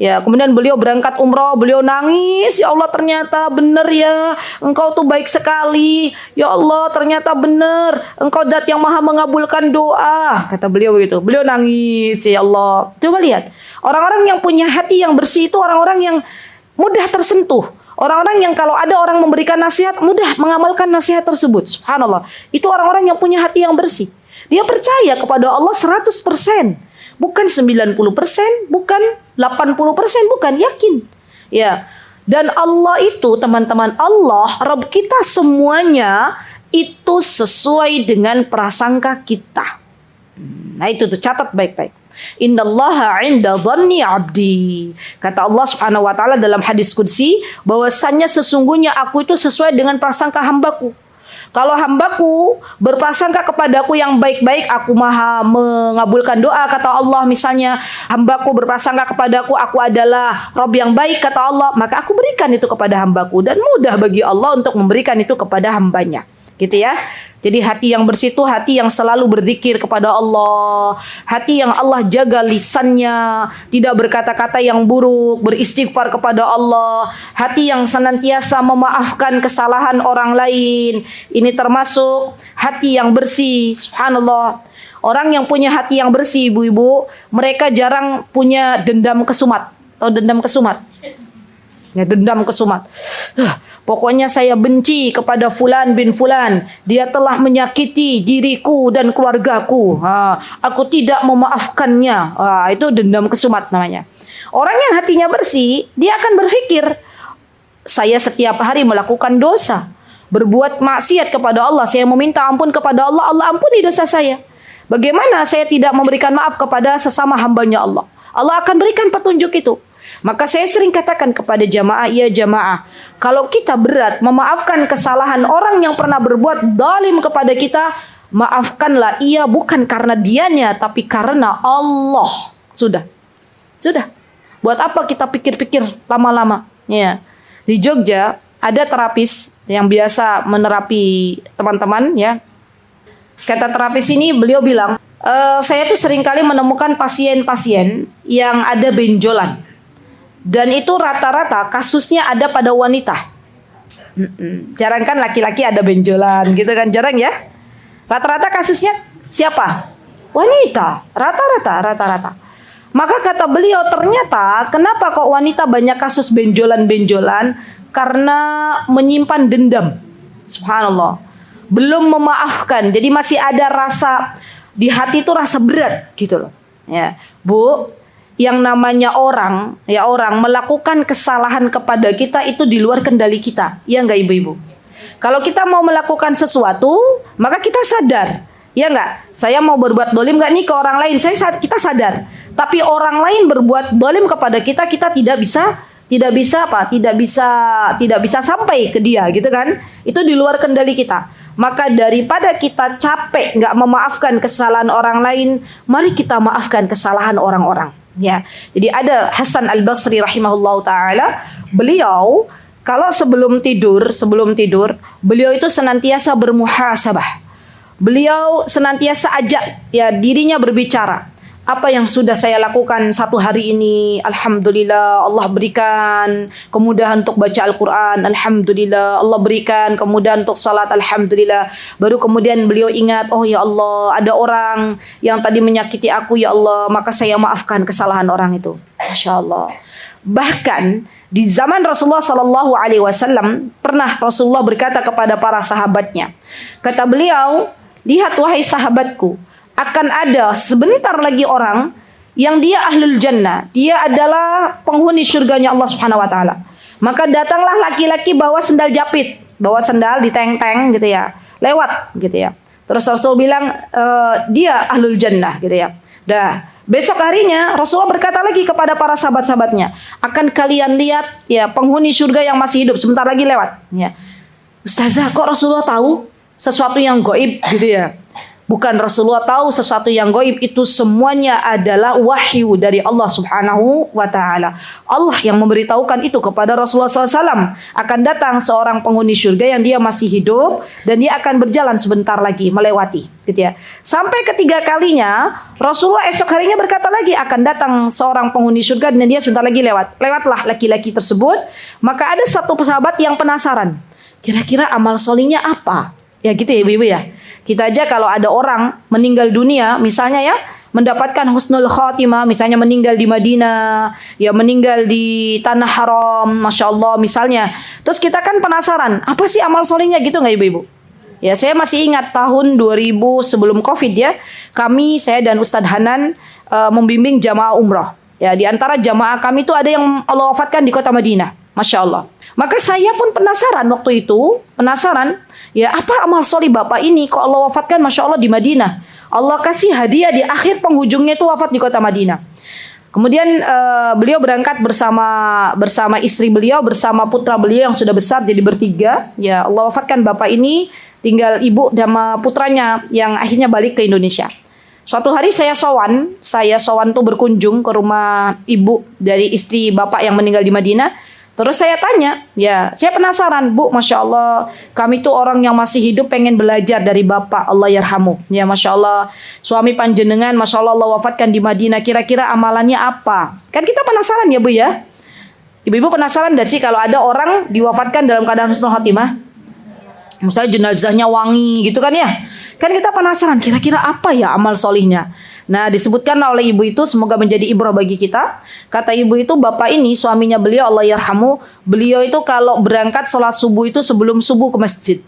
Ya, kemudian beliau berangkat umroh, beliau nangis, ya Allah ternyata benar ya, engkau tuh baik sekali. Ya Allah ternyata benar, engkau zat yang maha mengabulkan doa. Kata beliau begitu. Beliau nangis, ya Allah. Coba lihat, orang-orang yang punya hati yang bersih itu orang-orang yang mudah tersentuh. Orang-orang yang kalau ada orang memberikan nasihat, mudah mengamalkan nasihat tersebut. Subhanallah. Itu orang-orang yang punya hati yang bersih. Dia percaya kepada Allah 100%. Bukan 90%, bukan 80%, bukan, yakin. Ya. Dan Allah itu, teman-teman, Allah, Rabb kita semuanya itu sesuai dengan prasangka kita. Nah itu tuh, catat baik-baik. Innallaha 'inda dhanni 'abdi. Kata Allah Subhanahu wa taala dalam hadis qudsi bahwasanya sesungguhnya aku itu sesuai dengan prasangka hambaku. Kalau hambaku berprasangka kepadaku yang baik-baik, aku maha mengabulkan doa, kata Allah. Misalnya hambaku berprasangka kepadaku, aku adalah Rabb yang baik, kata Allah, maka aku berikan itu kepada hambaku. Dan mudah bagi Allah untuk memberikan itu kepada hambanya. gitu ya. Jadi hati yang bersih itu hati yang selalu berzikir kepada Allah, hati yang Allah jaga lisannya, tidak berkata-kata yang buruk, beristighfar kepada Allah, hati yang senantiasa memaafkan kesalahan orang lain. Ini termasuk hati yang bersih. Subhanallah. Orang yang punya hati yang bersih, ibu-ibu, mereka jarang punya dendam kesumat. Tahu dendam kesumat? Ya, dendam kesumat. Pokoknya saya benci kepada fulan bin fulan. Dia telah menyakiti diriku dan keluargaku. Aku tidak memaafkannya. Itu dendam kesumat namanya. Orang yang hatinya bersih, dia akan berpikir, saya setiap hari melakukan dosa, berbuat maksiat kepada Allah. Saya meminta ampun kepada Allah, Allah ampuni dosa saya. Bagaimana saya tidak memberikan maaf kepada sesama hambanya Allah? Allah akan berikan petunjuk itu. Maka saya sering katakan kepada jamaah, ya jamaah, kalau kita berat memaafkan kesalahan orang yang pernah berbuat zalim kepada kita, maafkanlah ia bukan karena dianya, tapi karena Allah. Sudah. Buat apa kita pikir-pikir lama-lama? Ya. Di Jogja ada terapis yang biasa menerapi teman-teman, ya. Kata terapis ini, beliau bilang, saya tuh seringkali menemukan pasien-pasien yang ada benjolan. Dan itu rata-rata kasusnya ada pada wanita. Jarang kan laki-laki ada benjolan gitu kan, jarang ya. Rata-rata kasusnya siapa? Wanita. Rata-rata. Maka kata beliau, ternyata kenapa kok wanita banyak kasus benjolan-benjolan? Karena menyimpan dendam. Subhanallah. Belum memaafkan. Jadi masih ada rasa di hati itu rasa berat gitu loh. Ya, Bu, yang namanya orang melakukan kesalahan kepada kita itu di luar kendali kita. Ya enggak ibu-ibu? Kalau kita mau melakukan sesuatu, maka kita sadar. Ya enggak? Saya mau berbuat dolim enggak nih ke orang lain? Kita sadar. Tapi orang lain berbuat dolim kepada kita, kita tidak bisa sampai ke dia gitu kan? Itu di luar kendali kita. Maka daripada kita capek nggak memaafkan kesalahan orang lain, mari kita maafkan kesalahan orang-orang. Ya, jadi ada Hasan Al-Basri rahimahullah taala, beliau kalau sebelum tidur, beliau itu senantiasa bermuhasabah. Beliau senantiasa ajak ya dirinya berbicara. Apa yang sudah saya lakukan satu hari ini, alhamdulillah Allah berikan kemudahan untuk baca Al-Quran, alhamdulillah Allah berikan kemudahan untuk salat, alhamdulillah. Baru kemudian beliau ingat, oh ya Allah, ada orang yang tadi menyakiti aku, ya Allah, maka saya maafkan kesalahan orang itu. Masya Allah. Bahkan di zaman Rasulullah SAW pernah Rasulullah berkata kepada para sahabatnya, kata beliau, lihat wahai sahabatku, akan ada sebentar lagi orang yang dia ahlul jannah, dia adalah penghuni surganya Allah Subhanahu wa taala. Maka datanglah laki-laki bawa sendal japit, bawa sendal di teng-teng gitu ya, lewat gitu ya. Terus Rasul bilang dia ahlul jannah gitu ya. Dah, besok harinya Rasulullah berkata lagi kepada para sahabat-sahabatnya, akan kalian lihat ya penghuni surga yang masih hidup sebentar lagi lewat ya. Ustazah, kok Rasulullah tahu sesuatu yang gaib gitu ya? Bukan Rasulullah tahu sesuatu yang gaib, itu semuanya adalah wahyu dari Allah Subhanahu wa taala. Allah yang memberitahukan itu kepada Rasulullah SAW. Akan datang seorang penghuni surga yang dia masih hidup dan dia akan berjalan sebentar lagi melewati, gitu ya. Sampai ketiga kalinya Rasulullah esok harinya berkata lagi, akan datang seorang penghuni surga dan dia sebentar lagi lewat. Lewatlah laki-laki tersebut. Maka ada satu sahabat yang penasaran, kira-kira amal solihnya apa? Ya gitu ya ibu-ibu ya. Kita aja kalau ada orang meninggal dunia, misalnya ya, mendapatkan husnul khotimah, misalnya meninggal di Madinah, ya meninggal di Tanah Haram, Masya Allah misalnya. Terus kita kan penasaran, apa sih amal solehnya gitu nggak ibu-ibu? Ya saya masih ingat tahun 2000 sebelum Covid ya, saya dan Ustadz Hanan membimbing jamaah umroh. Ya di antara jamaah kami itu ada yang Allah wafatkan di kota Madinah, Masya Allah. Maka saya pun penasaran waktu itu, ya apa amal soleh bapak ini kok Allah wafatkan Masya Allah di Madinah. Allah kasih hadiah di akhir penghujungnya itu wafat di kota Madinah. Kemudian beliau berangkat bersama istri beliau, bersama putra beliau yang sudah besar, jadi bertiga. Ya Allah wafatkan bapak ini, tinggal ibu dan putranya yang akhirnya balik ke Indonesia. Suatu hari saya sowan tuh berkunjung ke rumah ibu dari istri bapak yang meninggal di Madinah. Terus saya tanya, ya saya penasaran, Bu, Masya Allah, kami tuh orang yang masih hidup pengen belajar dari Bapak, Allah yarhamu. Ya Masya Allah, suami panjenengan, Masya Allah, Allah wafatkan di Madinah, kira-kira amalannya apa? Kan kita penasaran ya Bu ya. Ibu-ibu penasaran gak sih kalau ada orang diwafatkan dalam keadaan husnul khotimah? Misalnya jenazahnya wangi gitu kan ya. Kan kita penasaran, kira-kira apa ya amal solihnya? Nah, disebutkan oleh ibu itu, semoga menjadi ibrah bagi kita. Kata ibu itu, bapak ini, suaminya beliau, Allah yarhamu, beliau itu kalau berangkat sholat subuh itu sebelum subuh ke masjid.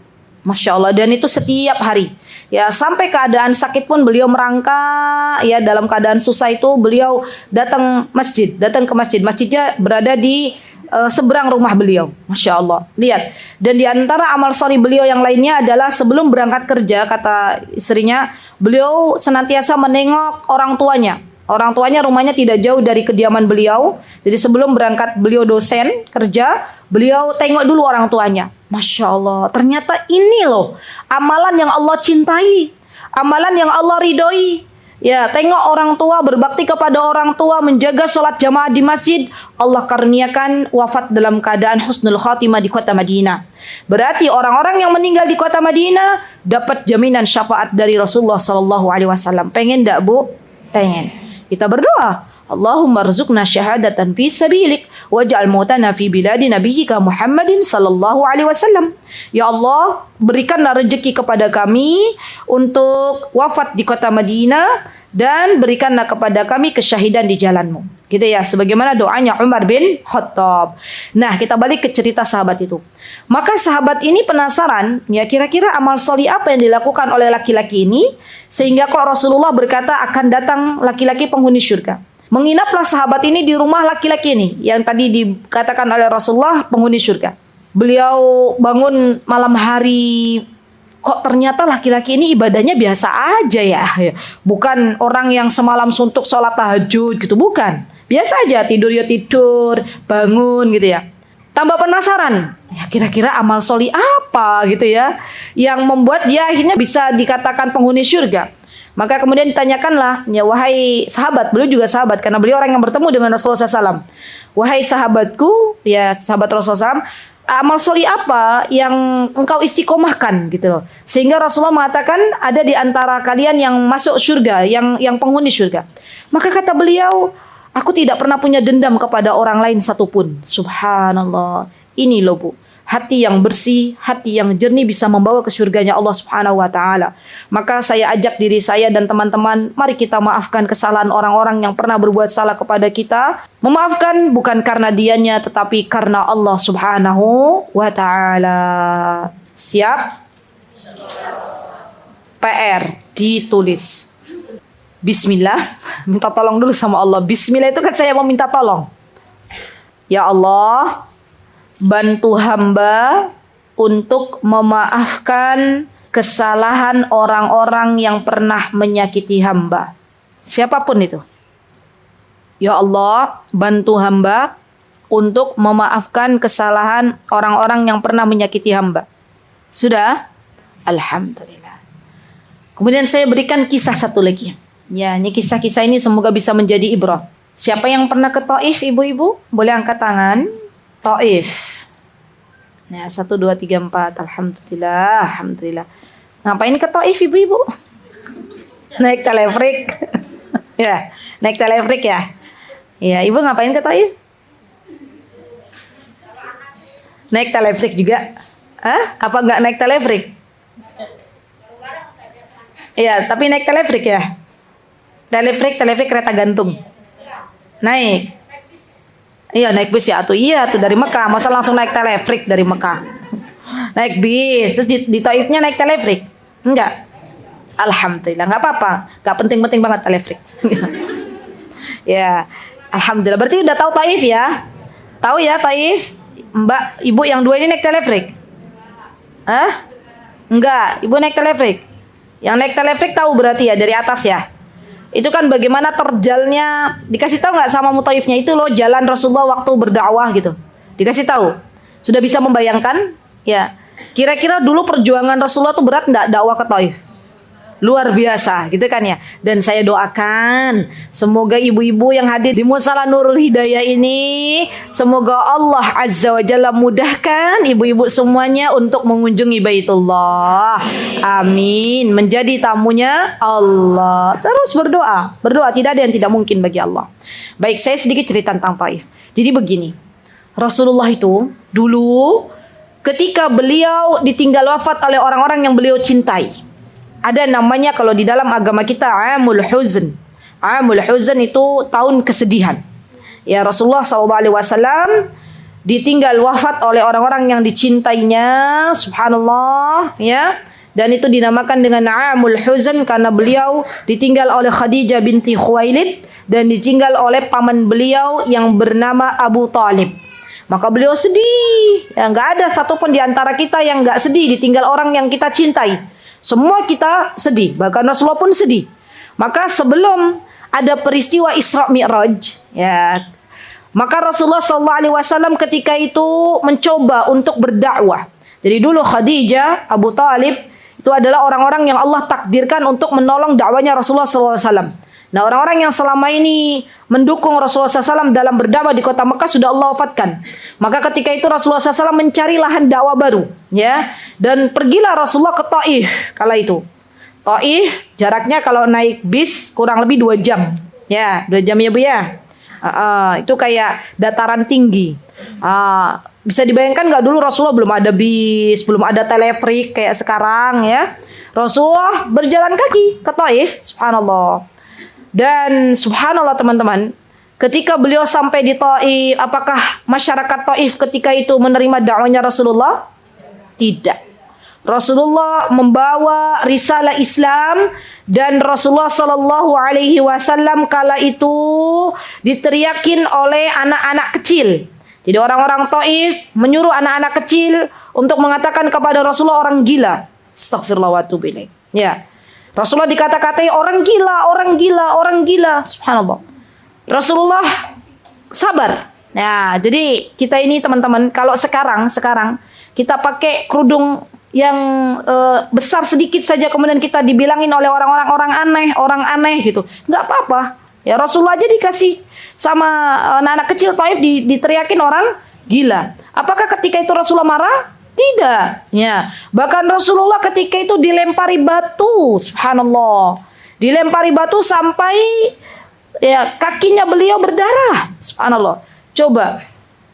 Masya Allah, dan itu setiap hari. Ya, sampai keadaan sakit pun beliau merangkak, ya dalam keadaan susah itu beliau datang ke masjid. Masjidnya berada di seberang rumah beliau. Masya Allah. Lihat. Dan di antara amal soleh beliau yang lainnya adalah sebelum berangkat kerja, kata istrinya, beliau senantiasa menengok orang tuanya. Orang tuanya rumahnya tidak jauh dari kediaman beliau. Jadi sebelum berangkat beliau dosen kerja, beliau tengok dulu orang tuanya. Masya Allah. Ternyata ini loh amalan yang Allah cintai. Amalan yang Allah ridhoi. Ya, tengok orang tua, berbakti kepada orang tua, menjaga sholat jamaah di masjid. Allah karuniakan wafat dalam keadaan husnul khatimah di kota Madinah. Berarti orang-orang yang meninggal di kota Madinah dapat jaminan syafaat dari Rasulullah SAW. Pengen enggak Bu? Pengen. Kita berdoa. Allahumma rzuqna syahadatan fi sabilik waj'al mautana fi biladi nabiyyika Muhammadin sallallahu alaihi wasallam. Ya Allah, berikanlah rezeki kepada kami untuk wafat di kota Madinah dan berikanlah kepada kami kesyahidan di jalanmu. Gitu ya, sebagaimana doanya Umar bin Khattab. Nah, kita balik ke cerita sahabat itu. Maka sahabat ini penasaran, ya kira-kira amal solih apa yang dilakukan oleh laki-laki ini sehingga kok Rasulullah berkata akan datang laki-laki penghuni surga. Menginaplah sahabat ini di rumah laki-laki ini yang tadi dikatakan oleh Rasulullah penghuni surga. Beliau bangun malam hari, kok ternyata laki-laki ini ibadahnya biasa aja ya. Bukan orang yang semalam suntuk sholat tahajud gitu, bukan. Biasa aja, tidur ya tidur, bangun gitu ya. Tambah penasaran, ya kira-kira amal soli apa gitu ya, yang membuat dia akhirnya bisa dikatakan penghuni surga. Maka kemudian ditanyakanlah, ya wahai sahabat, beliau juga sahabat karena beliau orang yang bertemu dengan Rasulullah SAW. Wahai sahabatku, ya sahabat Rasulullah SAW, amal soli apa yang engkau istiqomahkan gitu loh. Sehingga Rasulullah mengatakan ada di antara kalian yang masuk surga, yang penghuni surga. Maka kata beliau, aku tidak pernah punya dendam kepada orang lain satupun. Subhanallah. Ini loh Bu. Hati yang bersih, hati yang jernih bisa membawa ke surganya Allah Subhanahu wa taala. Maka saya ajak diri saya dan teman-teman, mari kita maafkan kesalahan orang-orang yang pernah berbuat salah kepada kita. Memaafkan bukan karena dianya tetapi karena Allah Subhanahu wa taala. Siap? PR ditulis. Bismillah. Minta tolong dulu sama Allah. Bismillah itu kan saya mau minta tolong. Ya Allah, bantu hamba untuk memaafkan kesalahan orang-orang yang pernah menyakiti hamba. Siapapun itu. Ya Allah, bantu hamba untuk memaafkan kesalahan orang-orang yang pernah menyakiti hamba. Sudah? Alhamdulillah. Kemudian saya berikan kisah satu lagi. Ya, ini kisah-kisah ini semoga bisa menjadi ibrah. Siapa yang pernah ke Taif, ibu-ibu? Boleh angkat tangan. Taif. Ya, 1, 2, 3, 4. Alhamdulillah, alhamdulillah. Ngapain ke Taif, ibu-ibu? Naik telefrik. Ya, naik telefrik ya. Ya, ibu ngapain ke Taif? Naik telefrik juga. Hah? Apa enggak naik telefrik? Iya, tapi naik telefrik ya. Telefrik kereta gantung. Naik. Iya, naik bis ya tuh. Iya, tuh dari Mekah. Masa langsung naik telefrik dari Mekah? Naik bis. Terus di Taifnya naik telefrik? Enggak. Alhamdulillah, enggak apa-apa. Enggak penting-penting banget telefrik. Ya, alhamdulillah. Berarti udah tahu Taif ya? Tahu ya Taif? Mbak, ibu yang dua ini naik telefrik? Hah? Enggak, ibu naik telefrik. Yang naik telefrik tahu berarti ya dari atas ya. Itu kan bagaimana terjalnya, dikasih tahu nggak sama Mutaifnya itu loh jalan Rasulullah waktu berdakwah gitu. Dikasih tahu. Sudah bisa membayangkan? Ya. Kira-kira dulu perjuangan Rasulullah tuh berat nggak dakwah ke Taif? luar biasa gitu kan ya. Dan saya doakan semoga ibu-ibu yang hadir di Musala Nurul Hidayah ini, semoga Allah Azza wa Jalla mudahkan ibu-ibu semuanya untuk mengunjungi Baitullah. Amin. Menjadi tamunya Allah. Terus berdoa. Berdoa tidak ada yang tidak mungkin bagi Allah. Baik, saya sedikit cerita tentang Taif. Jadi begini, Rasulullah itu dulu ketika beliau ditinggal wafat oleh orang-orang yang beliau cintai, ada namanya kalau di dalam agama kita Amul Huzn. Amul Huzn itu tahun kesedihan. Ya, Rasulullah SAW ditinggal wafat oleh orang-orang yang dicintainya, subhanallah, ya. Dan itu dinamakan dengan Amul Huzn karena beliau ditinggal oleh Khadijah binti Khuwailid dan ditinggal oleh paman beliau yang bernama Abu Talib. Maka beliau sedih. Ya, nggak ada satupun di antara kita yang nggak sedih ditinggal orang yang kita cintai. Semua kita sedih, bahkan Rasulullah pun sedih. Maka sebelum ada peristiwa Isra Mi'raj, ya, maka Rasulullah SAW ketika itu mencoba untuk berdakwah. Jadi dulu Khadijah, Abu Talib itu adalah orang-orang yang Allah takdirkan untuk menolong dakwanya Rasulullah SAW. Nah, orang-orang yang selama ini mendukung Rasulullah SAW dalam berdakwah di kota Mekah sudah Allah wafatkan. Maka ketika itu Rasulullah SAW mencari lahan dakwah baru, ya, dan pergilah Rasulullah ke Taif kala itu. Taif jaraknya kalau naik bis kurang lebih 2 jam, ya, 2 jam ya Bu ya. Itu kayak dataran tinggi. Bisa dibayangkan nggak dulu Rasulullah belum ada bis, belum ada teleferik kayak sekarang ya. Rasulullah berjalan kaki ke Taif, subhanallah. Dan subhanallah teman-teman, ketika beliau sampai di Taif, apakah masyarakat Taif ketika itu menerima dakwahnya Rasulullah? Tidak. Rasulullah membawa risalah Islam dan Rasulullah Shallallahu Alaihi Wasallam kala itu diteriakin oleh anak-anak kecil. Jadi orang-orang Taif menyuruh anak-anak kecil untuk mengatakan kepada Rasulullah orang gila. Astagfirullah wa atubu ilaih. Ya. Rasulullah dikata-katai orang gila, orang gila, orang gila. Subhanallah. Rasulullah sabar. Nah, jadi kita ini teman-teman, kalau sekarang kita pakai kerudung yang besar sedikit saja, kemudian kita dibilangin oleh orang aneh gitu. Nggak apa-apa. Ya, Rasulullah aja dikasih sama anak-anak kecil Taif diteriakin orang gila. Apakah ketika itu Rasulullah marah? Tidak, ya. Bahkan Rasulullah ketika itu dilempari batu, subhanallah. Dilempari batu sampai ya kakinya beliau berdarah, subhanallah. Coba,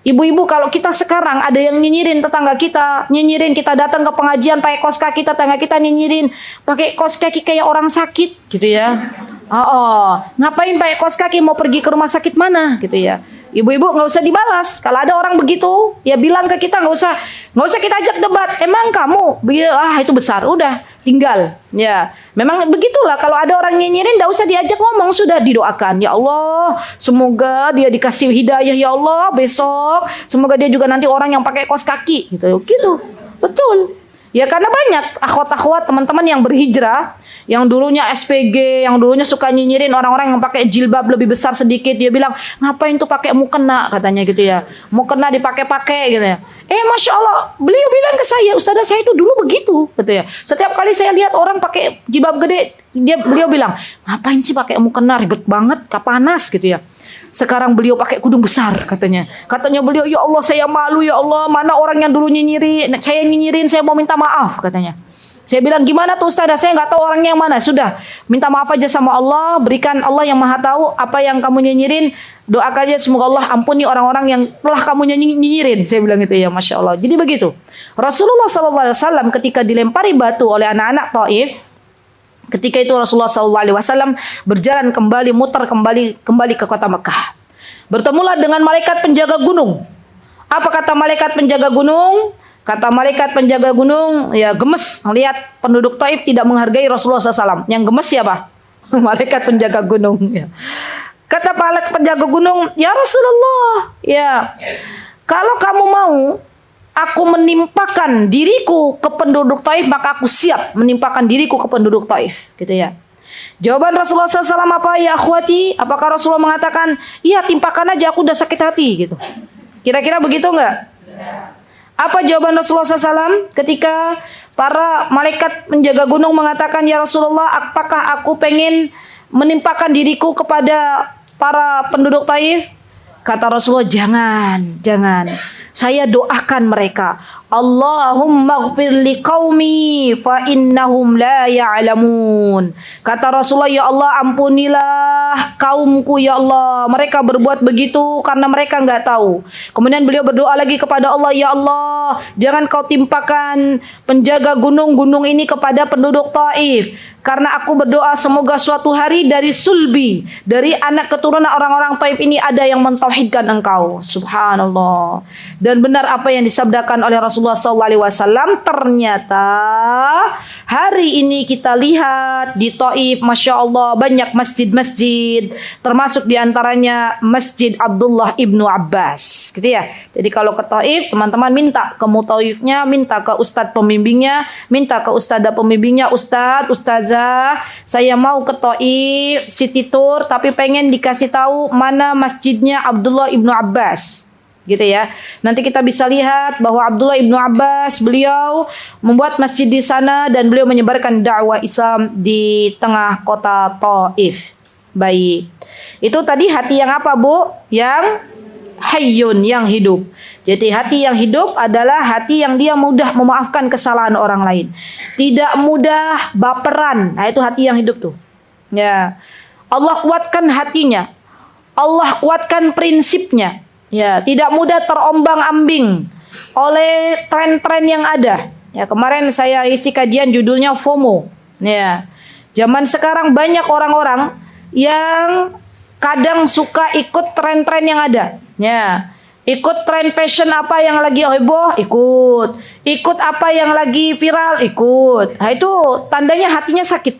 ibu-ibu kalau kita sekarang ada yang nyinyirin tetangga kita, nyinyirin kita datang ke pengajian pakai kaos kaki, tetangga kita nyinyirin pakai kaos kaki kayak orang sakit, gitu ya. Ngapain pakai kaos kaki, mau pergi ke rumah sakit mana, gitu ya. Ibu-ibu nggak usah dibalas. Kalau ada orang begitu, ya bilang ke kita, nggak usah kita ajak debat. Emang kamu begitu? Itu besar, udah tinggal. Ya, memang begitulah. Kalau ada orang nyinyirin, nggak usah diajak ngomong, sudah didoakan. Ya Allah, semoga dia dikasih hidayah. Ya Allah, besok semoga dia juga nanti orang yang pakai kaos kaki, gitu. Betul. Ya karena banyak akhwat-akhwat teman-teman yang berhijrah, yang dulunya SPG, yang dulunya suka nyinyirin orang-orang yang pakai jilbab lebih besar sedikit. Dia bilang, ngapain tuh pakai mukena, katanya gitu ya. Mukena dipakai-pakai gitu ya. Masya Allah, beliau bilang ke saya, Ustazah saya itu dulu begitu, gitu ya. Setiap kali saya lihat orang pakai jilbab gede, beliau bilang, ngapain sih pakai mukena, ribet banget, panas gitu ya. Sekarang beliau pakai kudung besar katanya. Katanya beliau, ya Allah saya malu ya Allah, mana orang yang dulu nyinyirin, saya nyinyirin, saya mau minta maaf katanya. Saya bilang gimana tuh Ustazah, saya nggak tahu orangnya yang mana. Sudah, minta maaf aja sama Allah, berikan Allah yang maha tahu apa yang kamu nyinyirin. Doakan aja semoga Allah ampuni orang-orang yang telah kamu nyinyirin. Saya bilang gitu ya, Masya Allah. Jadi begitu. Rasulullah SAW ketika dilempari batu oleh anak-anak Taif, ketika itu Rasulullah SAW berjalan kembali, muter kembali ke kota Mekah. Bertemulah dengan malaikat penjaga gunung. Apa kata malaikat penjaga gunung? Kata malaikat penjaga gunung, ya gemes melihat penduduk Taif tidak menghargai Rasulullah SAW. Yang gemes siapa? Malaikat penjaga gunung. Ya. Kata malaikat penjaga gunung, ya Rasulullah, ya kalau kamu mau aku menimpakan diriku ke penduduk Taif, maka aku siap menimpakan diriku ke penduduk Taif, gitu ya. Jawaban Rasulullah SAW apa ya akhwati? Apakah Rasulullah mengatakan, iya timpakan aja, aku udah sakit hati, gitu. Kira-kira begitu enggak? Apa jawaban Rasulullah SAW ketika Para malaikat penjaga gunung mengatakan, "Ya Rasulullah, apakah aku pengen menimpakan diriku kepada para penduduk Taif?" Kata Rasulullah, jangan. Saya doakan mereka. Allahumma ghfir liqaumi fa innahum la ya'lamun. Kata Rasulullah, ya Allah ampunilah kaumku ya Allah. Mereka berbuat begitu karena mereka enggak tahu. Kemudian beliau berdoa lagi kepada Allah, ya Allah, jangan kau timpakan penjaga gunung-gunung ini kepada penduduk Taif. Karena aku berdoa semoga suatu hari dari sulbi, dari anak keturunan orang-orang Taif ini ada yang mentauhidkan engkau. Subhanallah. Dan benar apa yang disabdakan oleh Rasulullah SAW. Ternyata hari ini kita lihat di Taif, Masya Allah, banyak masjid-masjid. Termasuk diantaranya Masjid Abdullah ibnu Abbas. Gitu ya. Jadi kalau ke Taif, teman-teman minta ke mutaifnya, minta ke ustadz pembimbingnya, minta ke ustadzah pembimbingnya, ustazah, saya mau ke Taif city tour tapi pengen dikasih tahu mana masjidnya Abdullah ibnu Abbas. Gitu ya. Nanti kita bisa lihat bahwa Abdullah ibnu Abbas beliau membuat masjid di sana dan beliau menyebarkan dakwah Islam di tengah kota Taif. Baik. Itu tadi hati yang apa, Bu? Yang hayyun, yang hidup. Jadi hati yang hidup adalah hati yang dia mudah memaafkan kesalahan orang lain. Tidak mudah baperan. Nah, itu hati yang hidup tuh. Ya. Allah kuatkan hatinya. Allah kuatkan prinsipnya. Ya, tidak mudah terombang-ambing oleh tren-tren yang ada. Ya, kemarin saya isi kajian judulnya FOMO. Ya. Zaman sekarang banyak orang-orang yang kadang suka ikut tren-tren yang ada. Ya. Ikut tren fashion apa yang lagi heboh, ikut. Ikut apa yang lagi viral, ikut. Nah, itu tandanya hatinya sakit.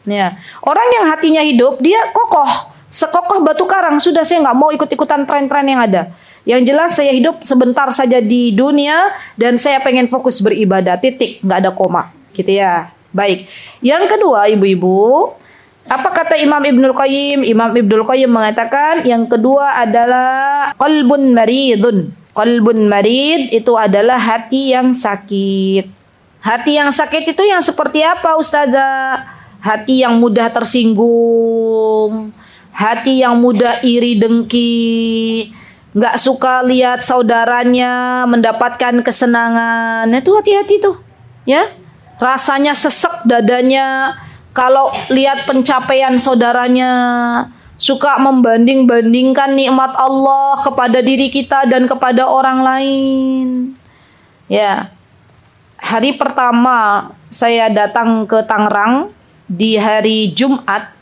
Ya. Orang yang hatinya hidup, dia kokoh. Sekokoh batu karang. Sudah, saya nggak mau ikut-ikutan tren-tren yang ada. Yang jelas saya hidup sebentar saja di dunia dan saya pengen fokus beribadah. Titik, nggak ada koma. Gitu ya. Baik. Yang kedua, ibu-ibu, apa kata Imam Ibnul Qayyim? Imam Ibnul Qayyim mengatakan yang kedua adalah qalbun maridun. Qalbun marid itu adalah hati yang sakit. Hati yang sakit itu yang seperti apa, Ustazah? Hati yang mudah tersinggung, hati yang mudah iri dengki, nggak suka lihat saudaranya mendapatkan kesenangan. Itu hati-hati tuh, ya. Rasanya sesek dadanya kalau lihat pencapaian saudaranya, suka membanding-bandingkan nikmat Allah kepada diri kita dan kepada orang lain. Ya. Hari pertama saya datang ke Tangerang di hari Jumat,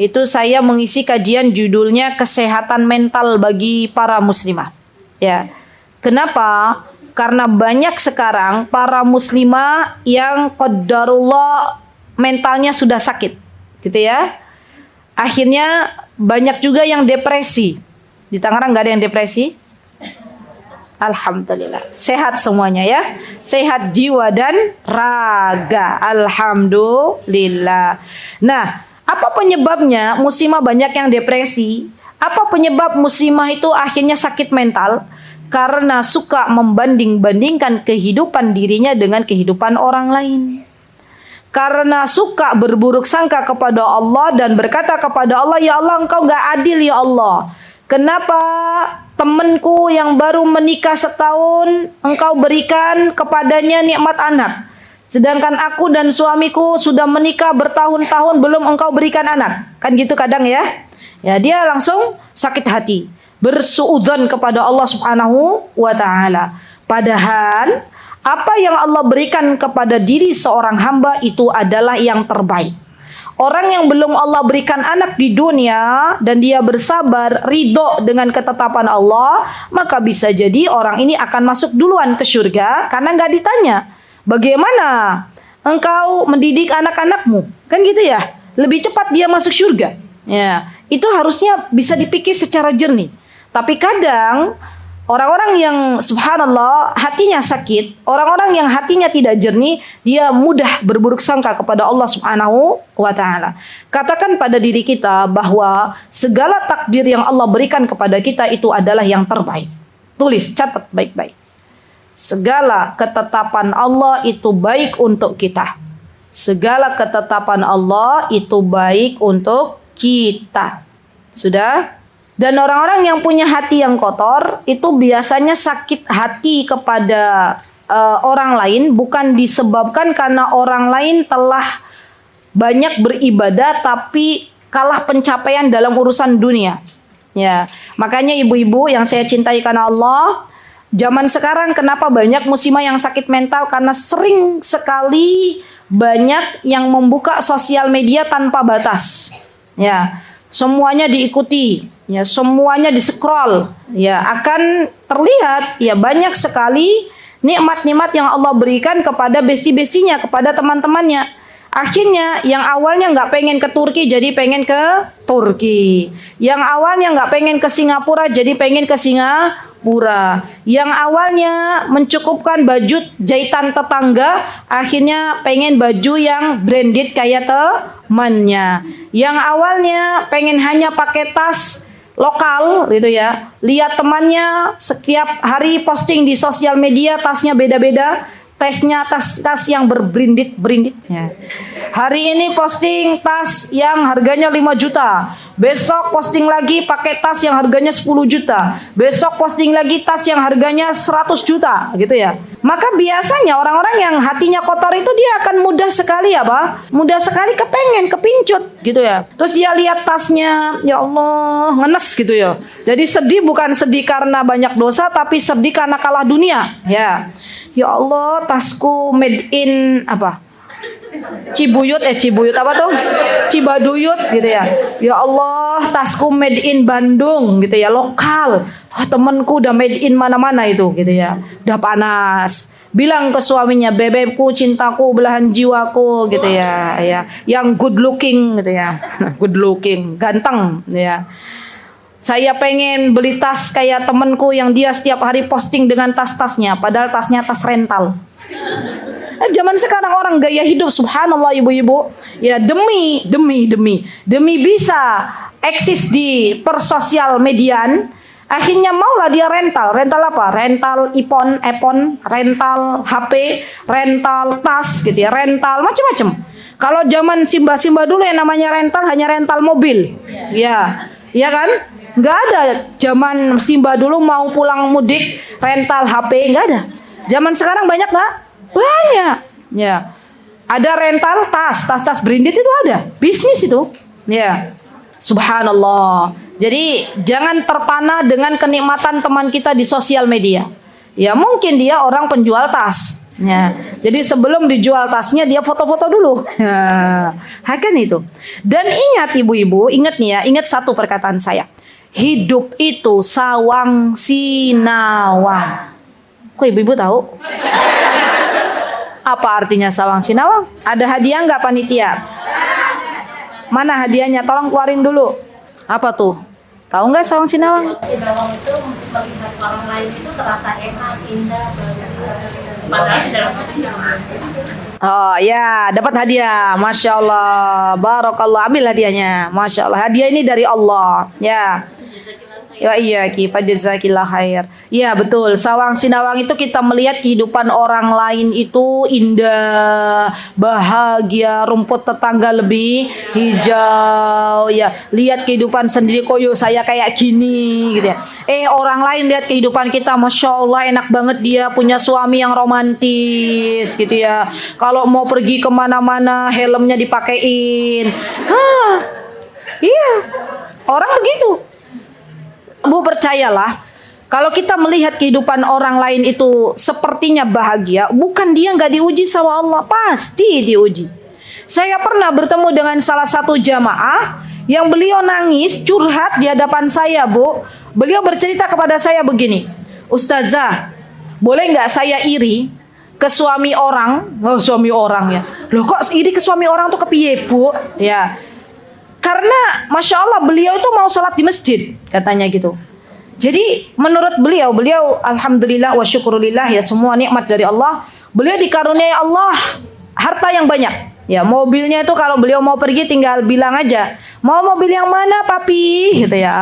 itu saya mengisi kajian judulnya kesehatan mental bagi para muslimah. Ya. Kenapa? Karena banyak sekarang para muslimah yang qadarullah mentalnya sudah sakit, gitu ya. Akhirnya banyak juga yang depresi. Di Tangerang nggak ada yang depresi? Alhamdulillah, sehat semuanya ya. Sehat jiwa dan raga. Alhamdulillah. Nah, apa penyebabnya muslimah banyak yang depresi? Apa penyebab muslimah itu akhirnya sakit mental? Karena suka membanding-bandingkan kehidupan dirinya dengan kehidupan orang lain. Karena suka berburuk sangka kepada Allah dan berkata kepada Allah, ya Allah, engkau gak adil ya Allah. Kenapa temanku yang baru menikah setahun engkau berikan kepadanya nikmat anak, sedangkan aku dan suamiku sudah menikah bertahun-tahun belum engkau berikan anak. Kan gitu kadang ya. Ya, dia langsung sakit hati, bersuudzon kepada Allah Subhanahu wa taala. Padahal apa yang Allah berikan kepada diri seorang hamba itu adalah yang terbaik. Orang yang belum Allah berikan anak di dunia dan dia bersabar, ridho dengan ketetapan Allah, maka bisa jadi orang ini akan masuk duluan ke surga karena nggak ditanya, bagaimana engkau mendidik anak-anakmu? Kan gitu ya, lebih cepat dia masuk surga. Ya, itu harusnya bisa dipikir secara jernih. Tapi kadang orang-orang yang subhanallah hatinya sakit, orang-orang yang hatinya tidak jernih, dia mudah berburuk sangka kepada Allah Subhanahu wa taala. Katakan pada diri kita bahwa segala takdir yang Allah berikan kepada kita itu adalah yang terbaik. Tulis, catat baik-baik. Segala ketetapan Allah itu baik untuk kita. Segala ketetapan Allah itu baik untuk kita. Sudah? Dan orang-orang yang punya hati yang kotor itu biasanya sakit hati kepada orang lain bukan disebabkan karena orang lain telah banyak beribadah tapi kalah pencapaian dalam urusan dunia. Ya, makanya ibu-ibu yang saya cintai karena Allah, zaman sekarang kenapa banyak muslimah yang sakit mental karena sering sekali banyak yang membuka sosial media tanpa batas. Ya, semuanya diikuti, ya semuanya di-scroll, ya akan terlihat ya banyak sekali nikmat-nikmat yang Allah berikan kepada besti-bestinya, kepada teman-temannya. Akhirnya yang awalnya nggak pengen ke Turki jadi pengen ke Turki. Yang awalnya nggak pengen ke Singapura jadi pengen ke Singapura. Yang awalnya mencukupkan baju jahitan tetangga akhirnya pengen baju yang branded kayak temannya. Yang awalnya pengen hanya pakai tas lokal gitu ya. Lihat temannya setiap hari posting di sosial media tasnya beda-beda. Tasnya tas yang berbrindit ya. Hari ini posting tas yang harganya 5 juta. Besok posting lagi pakai tas yang harganya 10 juta. Besok posting lagi tas yang harganya 100 juta gitu ya. Maka biasanya orang-orang yang hatinya kotor itu dia akan mudah sekali mudah sekali kepincut gitu ya. Terus dia lihat tasnya, ya Allah, ngenes gitu ya. Jadi sedih bukan sedih karena banyak dosa tapi sedih karena kalah dunia ya. Ya Allah, tasku made in Cibuyut apa tuh? Cibaduyut gitu ya. Ya Allah, tasku made in Bandung gitu ya, lokal. Oh, temenku udah made in mana-mana itu gitu ya. Udah panas. Bilang ke suaminya, bebekku, cintaku, belahan jiwaku gitu ya, ya. Yang good looking gitu ya. Good looking, ganteng gitu ya. Saya pengen beli tas kayak temenku yang dia setiap hari posting dengan tas-tasnya, padahal tasnya tas rental. Zaman sekarang orang gaya hidup, subhanallah ibu-ibu, ya demi bisa eksis di persosial mediaan, akhirnya maulah dia rental apa? Rental iPhone, rental HP, rental tas gitu ya, rental macam-macam. Kalau zaman Simba dulu yang namanya rental hanya rental mobil, ya kan? Nggak ada zaman Simba dulu mau pulang mudik rental HP, nggak ada. Zaman sekarang banyak nggak? Banyak. Ya, ada rental tas branded itu ada, bisnis itu. Ya, subhanallah. Jadi jangan terpana dengan kenikmatan teman kita di sosial media. Ya mungkin dia orang penjual tas. Ya, jadi sebelum dijual tasnya dia foto-foto dulu. Ya, kan itu. Dan ingat ibu-ibu, ingat nih ya, ingat satu perkataan saya. Hidup itu sawang sinawang. Kok ibu-ibu tahu? Apa artinya sawang sinawang? Ada hadiah nggak panitia? Mana hadiahnya? Tolong keluarin dulu. Apa tuh? Tahu nggak sawang sinawang? Sinawang itu melihat orang lain itu terasa enak, indah, padahal di dalam hati. Oh ya, dapat hadiah. Masya Allah, barakallah. Ambil hadiahnya. Masya Allah, hadiah ini dari Allah. Ya. Ya iya ki, fajazakillah khair. Ya betul, sawang sinawang itu kita melihat kehidupan orang lain itu indah, bahagia, rumput tetangga lebih hijau. Ya, lihat kehidupan sendiri kok yuk saya kayak gini gitu ya. Orang lain lihat kehidupan kita, masya Allah enak banget dia punya suami yang romantis gitu ya. Kalau mau pergi kemana-mana helmnya dipakein. Iya, orang begitu. Bu percayalah, kalau kita melihat kehidupan orang lain itu sepertinya bahagia, bukan dia nggak diuji sama Allah, pasti diuji. Saya pernah bertemu dengan salah satu jamaah yang beliau nangis curhat di hadapan saya, Bu. Beliau bercerita kepada saya begini, Ustazah, boleh nggak saya iri ke suami orang? Oh, suami orang ya. Loh kok iri ke suami orang tuh kepiye, Bu? Ya. Karena Masya Allah beliau itu mau sholat di masjid katanya gitu. Jadi menurut beliau alhamdulillah wa syukurillah ya semua nikmat dari Allah. Beliau dikaruniai Allah harta yang banyak. Ya mobilnya itu kalau beliau mau pergi tinggal bilang aja, Mau mobil yang mana papi? Gitu ya.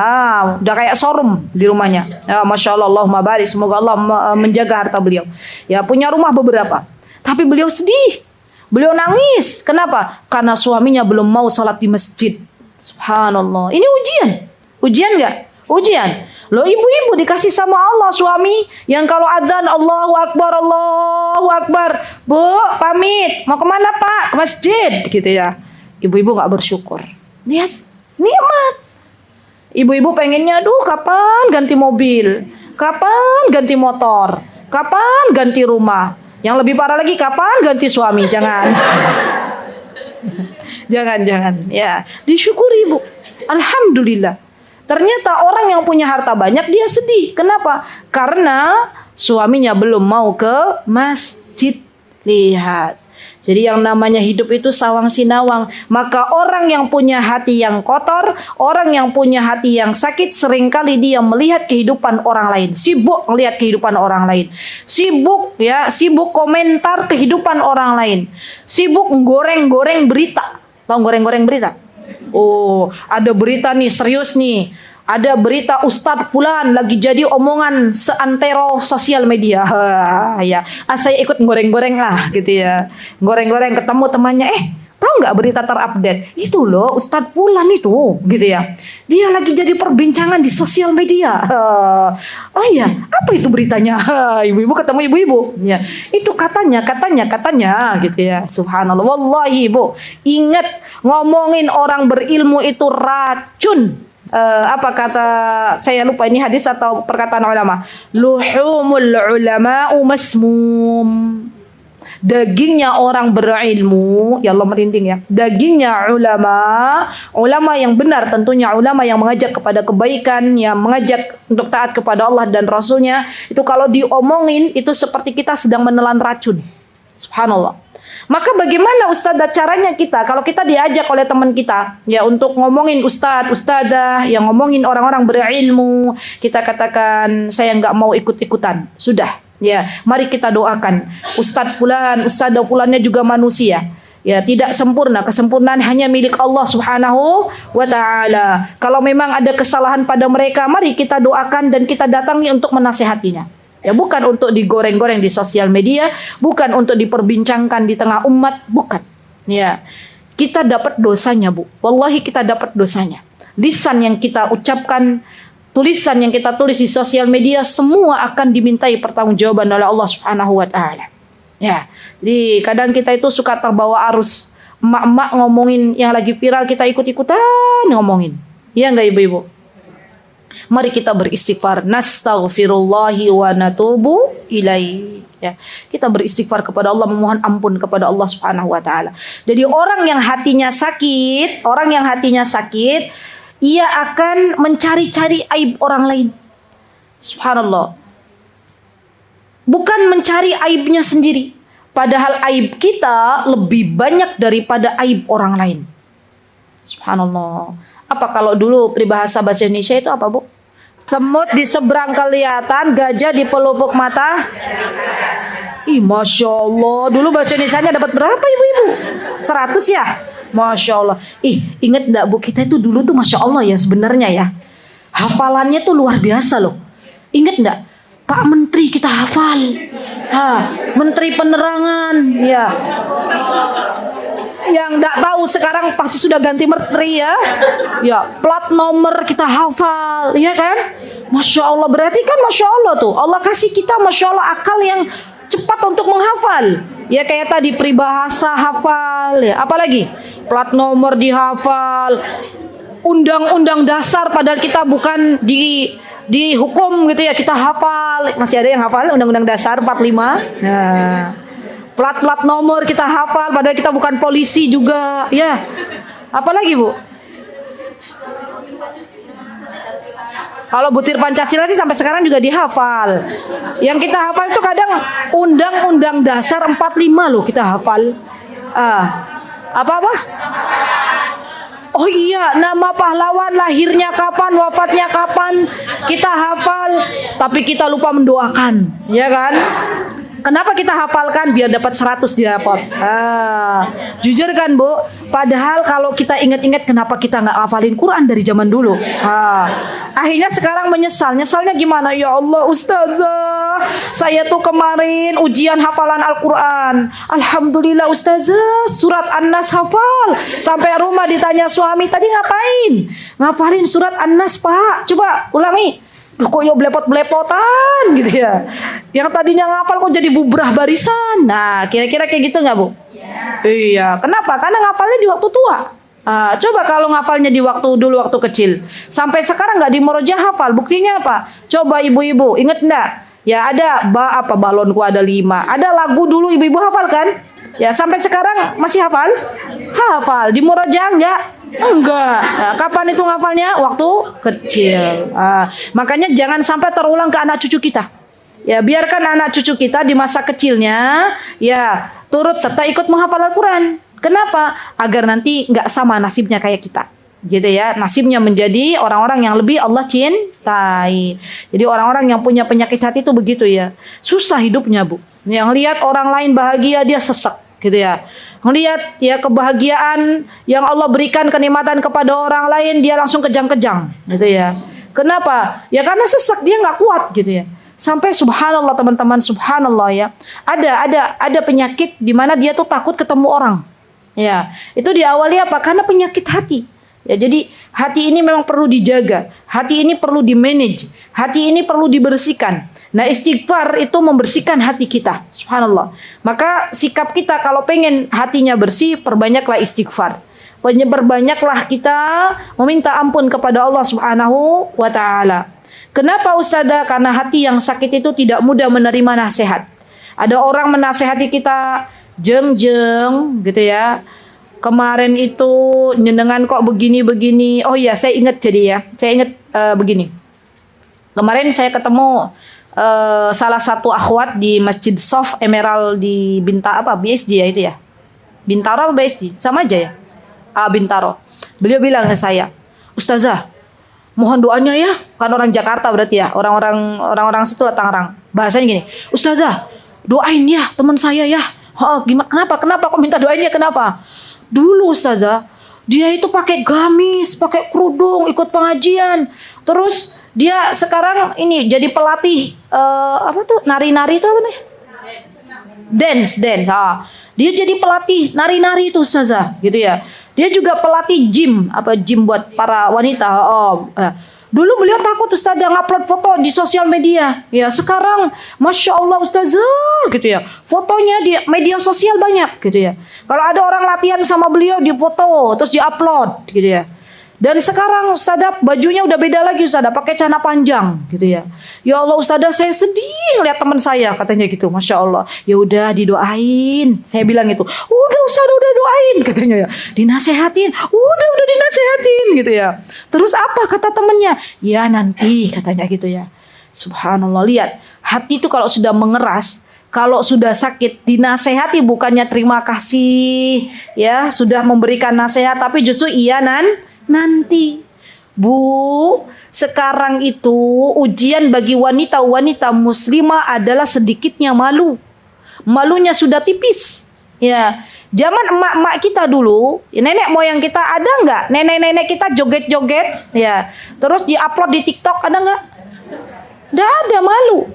Udah kayak showroom di rumahnya. Ya, Masya Allah, Allahumma barik. Semoga Allah menjaga harta beliau. Ya, punya rumah beberapa. Tapi beliau sedih. Beliau nangis. Kenapa? Karena suaminya belum mau salat di masjid. Subhanallah. Ini ujian. Ujian nggak? Ujian. Loh, ibu-ibu dikasih sama Allah suami yang kalau adzan Allahu Akbar, Allahu Akbar. Bu, pamit. Mau kemana Pak? Ke masjid. Gitu ya. Ibu-ibu nggak bersyukur. Lihat, nikmat. Ibu-ibu pengennya, aduh kapan ganti mobil? Kapan ganti motor? Kapan ganti rumah? Yang lebih parah lagi, kapan ganti suami? Jangan. Jangan. Ya, disyukuri Bu. Alhamdulillah. Ternyata orang yang punya harta banyak dia sedih. Kenapa? Karena suaminya belum mau ke masjid. Lihat. Jadi yang namanya hidup itu sawang sinawang. Maka orang yang punya hati yang kotor, orang yang punya hati yang sakit, seringkali dia melihat kehidupan orang lain. Sibuk melihat kehidupan orang lain. Sibuk komentar kehidupan orang lain. Sibuk goreng-goreng berita. Tahu goreng-goreng berita? Oh, ada berita nih, serius nih. Ada berita Ustadz Fulan lagi jadi omongan seantero sosial media. Ya, saya ikut goreng-goreng lah gitu ya. Goreng-goreng ketemu temannya, tahu nggak berita terupdate? Itu loh Ustadz Fulan itu, gitu ya. Dia lagi jadi perbincangan di sosial media. Oh iya, apa itu beritanya? Ibu-ibu ketemu ibu-ibu. Ya, itu katanya gitu ya. Subhanallah. Wallahi Bu, ingat ngomongin orang berilmu itu racun. Apa kata saya lupa ini hadis atau perkataan ulama. Luhumul ulama'u masmum. Dagingnya orang berilmu, ya Allah merinding ya. Dagingnya ulama yang benar tentunya ulama yang mengajak kepada kebaikan, yang mengajak untuk taat kepada Allah dan Rasulnya. Itu kalau diomongin itu seperti kita sedang menelan racun. Subhanallah. Maka bagaimana ustadzah caranya kita kalau kita diajak oleh teman kita ya untuk ngomongin ustadzah yang ngomongin orang-orang berilmu, kita katakan saya nggak mau ikut-ikutan. Sudah. Ya, mari kita doakan. Ustadz fulan, ustadzah fulannya juga manusia. Ya, tidak sempurna. Kesempurnaan hanya milik Allah Subhanahu wa taala. Kalau memang ada kesalahan pada mereka, mari kita doakan dan kita datangi untuk menasihatinya. Ya, bukan untuk digoreng-goreng di sosial media, bukan untuk diperbincangkan di tengah umat, bukan. Ya. Kita dapat dosanya, Bu. Wallahi kita dapat dosanya. Lisan yang kita ucapkan, tulisan yang kita tulis di sosial media semua akan dimintai pertanggungjawaban oleh Allah Subhanahu wa taala. Ya. Jadi kadang kita itu suka terbawa arus. Emak-emak ngomongin yang lagi viral kita ikut-ikutan ngomongin. Iya enggak ibu-ibu? Mari kita beristighfar. Nastaghfirullahi wa natubu ilaihi. Ya. Kita beristighfar kepada Allah, memohon ampun kepada Allah Subhanahu wa taala. Jadi orang yang hatinya sakit, ia akan mencari-cari aib orang lain. Subhanallah. Bukan mencari aibnya sendiri. Padahal aib kita lebih banyak daripada aib orang lain. Subhanallah. Apa kalau dulu peribahasa bahasa Indonesia itu apa, Bu? Semut di seberang kelihatan, gajah di pelupuk mata. Ih, Masya Allah. Dulu bahasa Indonesianya dapat berapa ibu-ibu? 100 ya? Masya Allah. Ingat enggak Bu, kita itu dulu tuh Masya Allah ya sebenarnya ya. Hafalannya tuh luar biasa loh. Ingat enggak? Pak Menteri kita hafal. Menteri Penerangan. Ya. Yang enggak tahu sekarang pasti sudah ganti menteri ya. Ya, plat nomor kita hafal, ya kan? Masya Allah, berarti kan Masya Allah tuh. Allah kasih kita Masya Allah akal yang cepat untuk menghafal. Ya kayak tadi peribahasa hafal ya. Apalagi? Plat nomor dihafal. Undang-undang dasar padahal kita bukan dihukum gitu ya, kita hafal. Masih ada yang hafal undang-undang dasar 45. Nah, plat nomor kita hafal padahal kita bukan polisi juga ya. Apalagi Bu? Kalau butir Pancasila sih sampai sekarang juga dihafal. Yang kita hafal itu kadang undang-undang dasar 45 loh kita hafal. Apa? Oh iya, nama pahlawan lahirnya kapan, wafatnya kapan kita hafal, tapi kita lupa mendoakan, ya kan? Kenapa kita hafalkan? Biar dapat 100 di rapot. Jujur kan Bu? Padahal kalau kita ingat-ingat kenapa kita nggak hafalin Quran dari zaman dulu. Akhirnya sekarang menyesal. Nyesalnya gimana? Ya Allah Ustazah, saya tuh kemarin ujian hafalan Al-Quran. Alhamdulillah Ustazah, surat An-Nas hafal. Sampai rumah ditanya suami, tadi ngapain? Ngafalin surat An-Nas Pak. Coba ulangi. Loh, kok ya belepot-belepotan gitu ya. Yang tadinya ngafal kok jadi bubrah barisan. Nah, kira-kira kayak gitu nggak Bu? Iya. Kenapa? Karena ngafalnya di waktu tua. Coba kalau ngafalnya di waktu dulu waktu kecil. Sampai sekarang nggak di murojaah hafal. Buktinya apa? Coba ibu-ibu, inget nggak? Ya ada balonku ada 5. Ada lagu dulu ibu-ibu hafal kan? Ya sampai sekarang masih hafal? Hafal. Di murojaah enggak. Nah, kapan itu ngafalnya? Waktu kecil. Makanya jangan sampai terulang ke anak cucu kita. Ya biarkan anak cucu kita di masa kecilnya ya turut serta ikut menghafal Al-Quran. Kenapa? Agar nanti nggak sama nasibnya kayak kita. Gitu ya, nasibnya menjadi orang-orang yang lebih Allah cintai. Jadi orang-orang yang punya penyakit hati itu begitu ya. Susah hidupnya Bu. Yang lihat orang lain bahagia dia sesek gitu ya. Melihat ya kebahagiaan yang Allah berikan kenikmatan kepada orang lain dia langsung kejang-kejang gitu ya. Kenapa? Ya karena sesek dia nggak kuat gitu ya. Sampai subhanallah teman-teman, subhanallah ya. Ada penyakit di mana dia tuh takut ketemu orang. Ya, itu diawali apa? Karena penyakit hati. Ya, jadi hati ini memang perlu dijaga, hati ini perlu di-manage, hati ini perlu dibersihkan. Nah, istighfar itu membersihkan hati kita. Subhanallah. Maka sikap kita kalau pengen hatinya bersih, perbanyaklah istighfar. Perbanyaklah kita meminta ampun kepada Allah Subhanahu wa taala. Kenapa Ustazah? Karena hati yang sakit itu tidak mudah menerima nasihat. Ada orang menasehati kita, jeng gitu ya. Kemarin itu nyenengan kok begini-begini. Oh iya, saya ingat jadi ya. Saya ingat begini. Kemarin saya ketemu salah satu akhwat di Masjid Sof Emerald di BSD ya itu ya. Bintaro apa BSD? Sama aja ya. Bintaro. Beliau bilang ke saya, Ustazah, mohon doanya ya. Kan orang Jakarta berarti ya. Orang-orang situ Tangerang. Bahasanya gini, Ustazah, doain ya teman saya ya. Gimana? Kenapa kok minta doainnya? Kenapa? Dulu Ustazah, dia itu pakai gamis, pakai kerudung, ikut pengajian. Terus dia sekarang ini jadi pelatih nari-nari itu apa nih? Dance. Dia jadi pelatih nari-nari itu Ustazah, gitu ya. Dia juga pelatih gym buat para wanita. Dulu beliau takut Ustazah ngupload foto di sosial media. Ya sekarang Masya Allah Ustazah gitu ya. Fotonya di media sosial banyak gitu ya. Kalau ada orang latihan sama beliau di foto terus di-upload gitu ya. Dan sekarang Ustazah bajunya udah beda lagi Ustazah, pakai celana panjang gitu ya. Ya Allah Ustazah saya sedih lihat teman saya katanya gitu. Masya Allah. Ya udah didoain. Saya bilang gitu. Udah Ustazah udah doain katanya ya. Dinasehatin. Udah dinasehatin gitu ya. Terus apa kata temennya? Ya nanti katanya gitu ya. Subhanallah, lihat. Hati itu kalau sudah mengeras, kalau sudah sakit dinasehati bukannya terima kasih ya, sudah memberikan nasihat tapi justru iya nanti. Bu, sekarang itu ujian bagi wanita-wanita muslimah adalah sedikitnya malu. Malunya sudah tipis. Ya, zaman emak-emak kita dulu, nenek moyang kita ada nggak? Nenek-nenek kita joget-joget, ya. Terus diupload di TikTok ada nggak? Nggak ada, malu.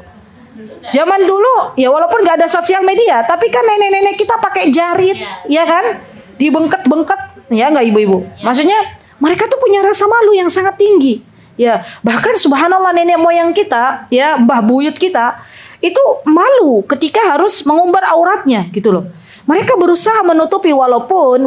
Zaman dulu, ya walaupun nggak ada sosial media, tapi kan nenek-nenek kita pakai jarit, ya kan? Dibengket-bengket, ya nggak ibu-ibu? Maksudnya mereka tuh punya rasa malu yang sangat tinggi. Ya, bahkan subhanallah nenek moyang kita, ya mbah buyut kita, itu malu ketika harus mengumbar auratnya gitu loh. Mereka berusaha menutupi walaupun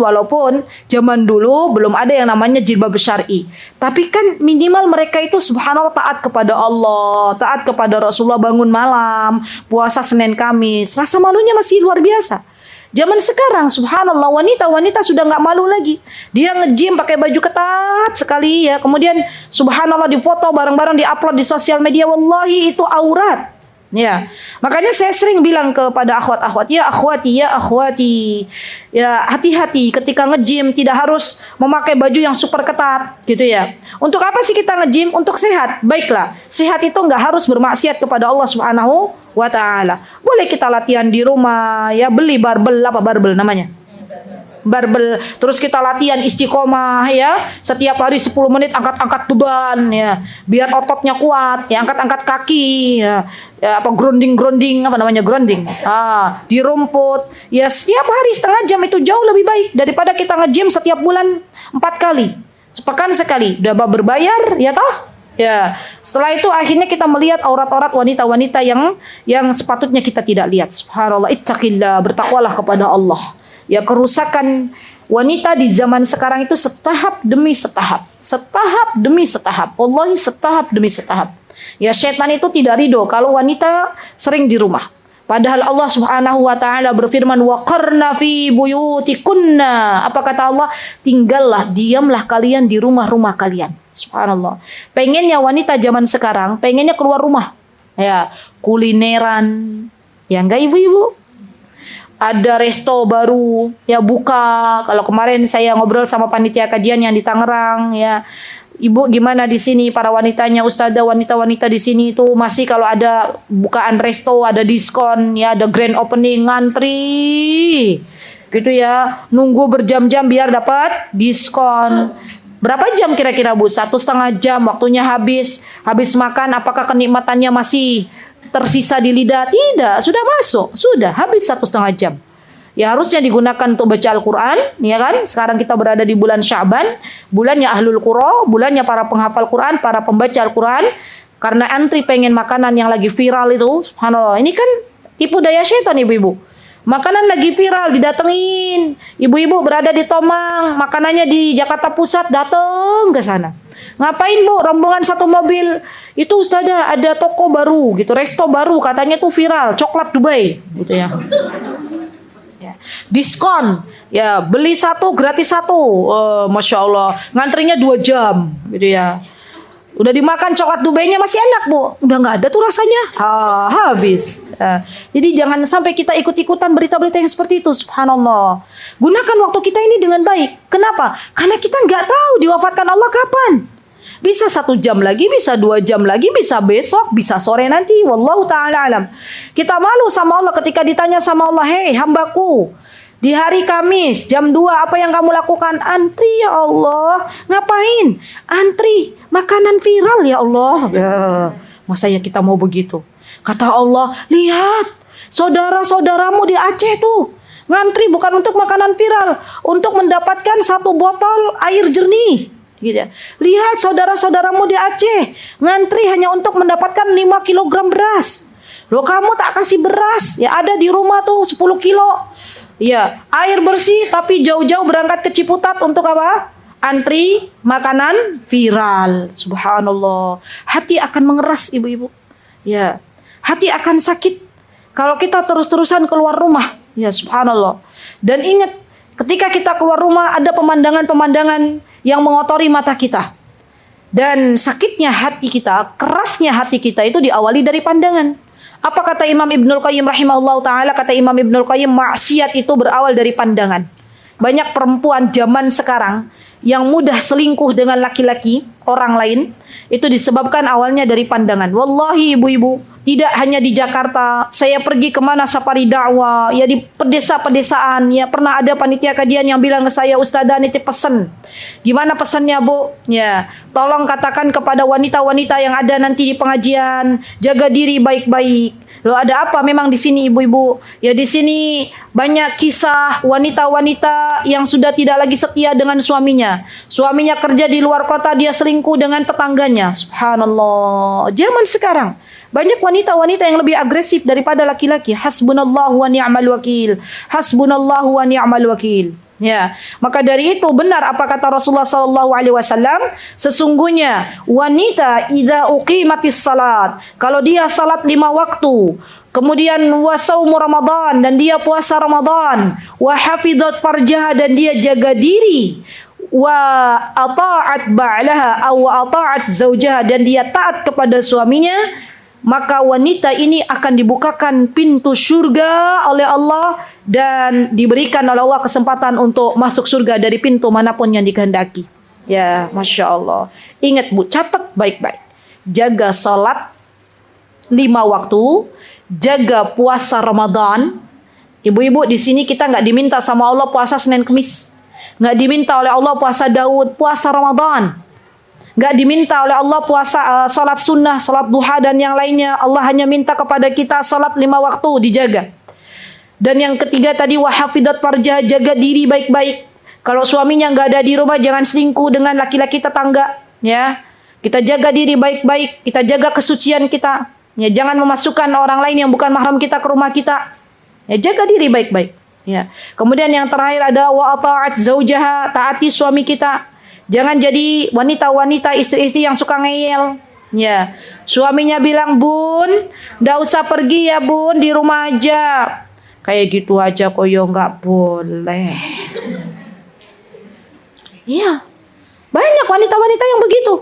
zaman dulu belum ada yang namanya jilbab syar'i. Tapi kan minimal mereka itu subhanallah taat kepada Allah, taat kepada Rasulullah, bangun malam, puasa Senin Kamis. Rasa malunya masih luar biasa. Zaman sekarang subhanallah wanita-wanita sudah nggak malu lagi. Dia nge-gym pakai baju ketat sekali ya. Kemudian subhanallah difoto bareng-bareng diupload di sosial media. Wallahi itu aurat. Ya, makanya saya sering bilang kepada akhwat-akhwat, ya akhwati, ya hati-hati ketika nge-gym, tidak harus memakai baju yang super ketat, gitu ya. Untuk apa sih kita nge-gym? Untuk sehat. Baiklah, sehat itu nggak harus bermaksiat kepada Allah Subhanahu wa Ta'ala. Boleh kita latihan di rumah, ya beli barbel, apa barbel namanya? Barbel, terus kita latihan istiqomah ya, setiap hari 10 menit angkat-angkat beban ya, biar ototnya kuat ya, angkat-angkat kaki ya, apa grounding apa namanya grounding, di rumput ya, setiap hari setengah jam itu jauh lebih baik daripada kita nge-gym setiap bulan 4 kali, sepekan sekali, udah berbayar ya toh. Ya, setelah itu akhirnya kita melihat aurat-aurat wanita-wanita yang sepatutnya kita tidak lihat. Subhanallah, ittaqillah, bertakwalah kepada Allah. Ya, kerusakan wanita di zaman sekarang itu setahap demi setahap. Setahap demi setahap. Wallahi setahap demi setahap. Ya, setan itu tidak ridho kalau wanita sering di rumah. Padahal Allah Subhanahu wa Ta'ala berfirman, wa qarna fi buyutikunna. Apa kata Allah? Tinggallah, diamlah kalian di rumah-rumah kalian. Subhanallah. Pengennya wanita zaman sekarang, pengennya keluar rumah. Ya, kulineran. Ya enggak ibu-ibu? Ada resto baru ya buka. Kalau kemarin saya ngobrol sama panitia kajian yang di Tangerang ya, ibu gimana di sini para wanitanya, ustazah wanita-wanita di sini itu masih kalau ada bukaan resto ada diskon ya, ada grand opening, ngantri gitu ya, nunggu berjam-jam biar dapat diskon. Berapa jam kira-kira Bu? 1,5 jam waktunya habis makan. Apakah kenikmatannya masih tersisa di lidah? Tidak, sudah masuk, sudah habis 1,5 jam. Ya harusnya digunakan untuk baca Al-Quran, ya kan? Sekarang kita berada di bulan Sya'ban, bulannya Ahlul Qura, bulannya para penghafal Quran, para pembaca Al-Quran. Karena antri pengen makanan yang lagi viral itu, subhanallah. Ini kan tipu daya setan ibu-ibu. Makanan lagi viral, didatengin. Ibu-ibu berada di Tomang, makanannya di Jakarta Pusat, dateng ke sana. Ngapain Bu? Rombongan satu mobil. Itu ustazah ada toko baru gitu, resto baru, katanya tuh viral, coklat Dubai gitu ya. Ya. Diskon, ya beli satu gratis satu, masya Allah, ngantrinya 2 jam gitu ya. Udah dimakan coklat Dubainya masih enak Bu, udah nggak ada tuh rasanya, habis. Jadi jangan sampai kita ikut-ikutan berita-berita yang seperti itu, subhanallah. Gunakan waktu kita ini dengan baik. Kenapa? Karena kita nggak tahu diwafatkan Allah kapan. Bisa 1 jam lagi, bisa 2 jam lagi, bisa besok, bisa sore nanti. Wallahu ta'ala alam. Kita malu sama Allah ketika ditanya sama Allah, hei hambaku, di hari Kamis jam 2 apa yang kamu lakukan? Antri ya Allah. Ngapain? Antri makanan viral ya Allah. Ya, masa ya kita mau begitu? Kata Allah, lihat saudara-saudaramu di Aceh tuh ngantri bukan untuk makanan viral, untuk mendapatkan 1 botol air jernih. Gitu ya. Lihat saudara-saudaramu di Aceh ngantri hanya untuk mendapatkan 5 kilogram beras. Loh kamu tak kasih beras? Ya ada di rumah tuh 10 kilo. Ya, air bersih tapi jauh-jauh berangkat ke Ciputat untuk apa? Antri makanan viral. Subhanallah. Hati akan mengeras ibu-ibu. Ya, hati akan sakit kalau kita terus-terusan keluar rumah. Ya, subhanallah. Dan ingat, ketika kita keluar rumah ada pemandangan-pemandangan yang mengotori mata kita. Dan sakitnya hati kita, kerasnya hati kita itu diawali dari pandangan. Apa kata Imam Ibnul Qayyim rahimahullah ta'ala? Kata Imam Ibnul Qayyim, maksiat itu berawal dari pandangan. Banyak perempuan zaman sekarang yang mudah selingkuh dengan laki-laki, orang lain, itu disebabkan awalnya dari pandangan. Wallahi ibu-ibu, tidak hanya di Jakarta, saya pergi kemana safari dakwah, ya di pedesa-pedesaan, ya pernah ada panitia kajian yang bilang ke saya, Ustazah nitip pesen. Gimana pesannya Bu? Ya, tolong katakan kepada wanita-wanita yang ada nanti di pengajian, jaga diri baik-baik. Loh ada apa memang di sini ibu-ibu? Ya di sini banyak kisah wanita-wanita yang sudah tidak lagi setia dengan suaminya. Suaminya kerja di luar kota, dia selingkuh dengan tetangganya. Subhanallah. Zaman sekarang banyak wanita-wanita yang lebih agresif daripada laki-laki. Hasbunallahu wa ni'mal wakil. Hasbunallahu wa ni'mal wakil. Ya, maka dari itu benar apa kata Rasulullah SAW, sesungguhnya wanita idza uqimatis salat, kalau dia salat 5 waktu, kemudian wa saumu Ramadan, dan dia puasa Ramadan, wa hafizat farjaha, dan dia jaga diri, wa ata'at ba'laha aw ata'at zaujaha, dan dia taat kepada suaminya, maka wanita ini akan dibukakan pintu surga oleh Allah dan diberikan oleh Allah kesempatan untuk masuk surga dari pintu manapun yang dikehendaki. Ya, Masya Allah. Ingat Bu, catat baik-baik. Jaga salat 5 waktu, jaga puasa Ramadan. Ibu-ibu, di sini kita nggak diminta sama Allah puasa Senin Kemis. Nggak diminta oleh Allah puasa Daud, puasa Ramadan. Nggak diminta oleh Allah puasa salat sunnah, salat duha dan yang lainnya. Allah hanya minta kepada kita salat 5 waktu dijaga. Dan yang ketiga tadi wahafidat farjah, jaga diri baik-baik. Kalau suaminya nggak ada di rumah, jangan selingkuh dengan laki-laki tetangga. Ya, kita jaga diri baik-baik, kita jaga kesucian kita. Ya, jangan memasukkan orang lain yang bukan mahram kita ke rumah kita. Ya, jaga diri baik-baik. Ya. Kemudian yang terakhir ada wa ata'at zaujaha, taati suami kita. Jangan jadi wanita-wanita istri-istri yang suka ngeyel. Ya, suaminya bilang, "Bun, nggak usah pergi ya Bun, di rumah aja." Kayak gitu aja koyo nggak boleh. Iya, banyak wanita-wanita yang begitu.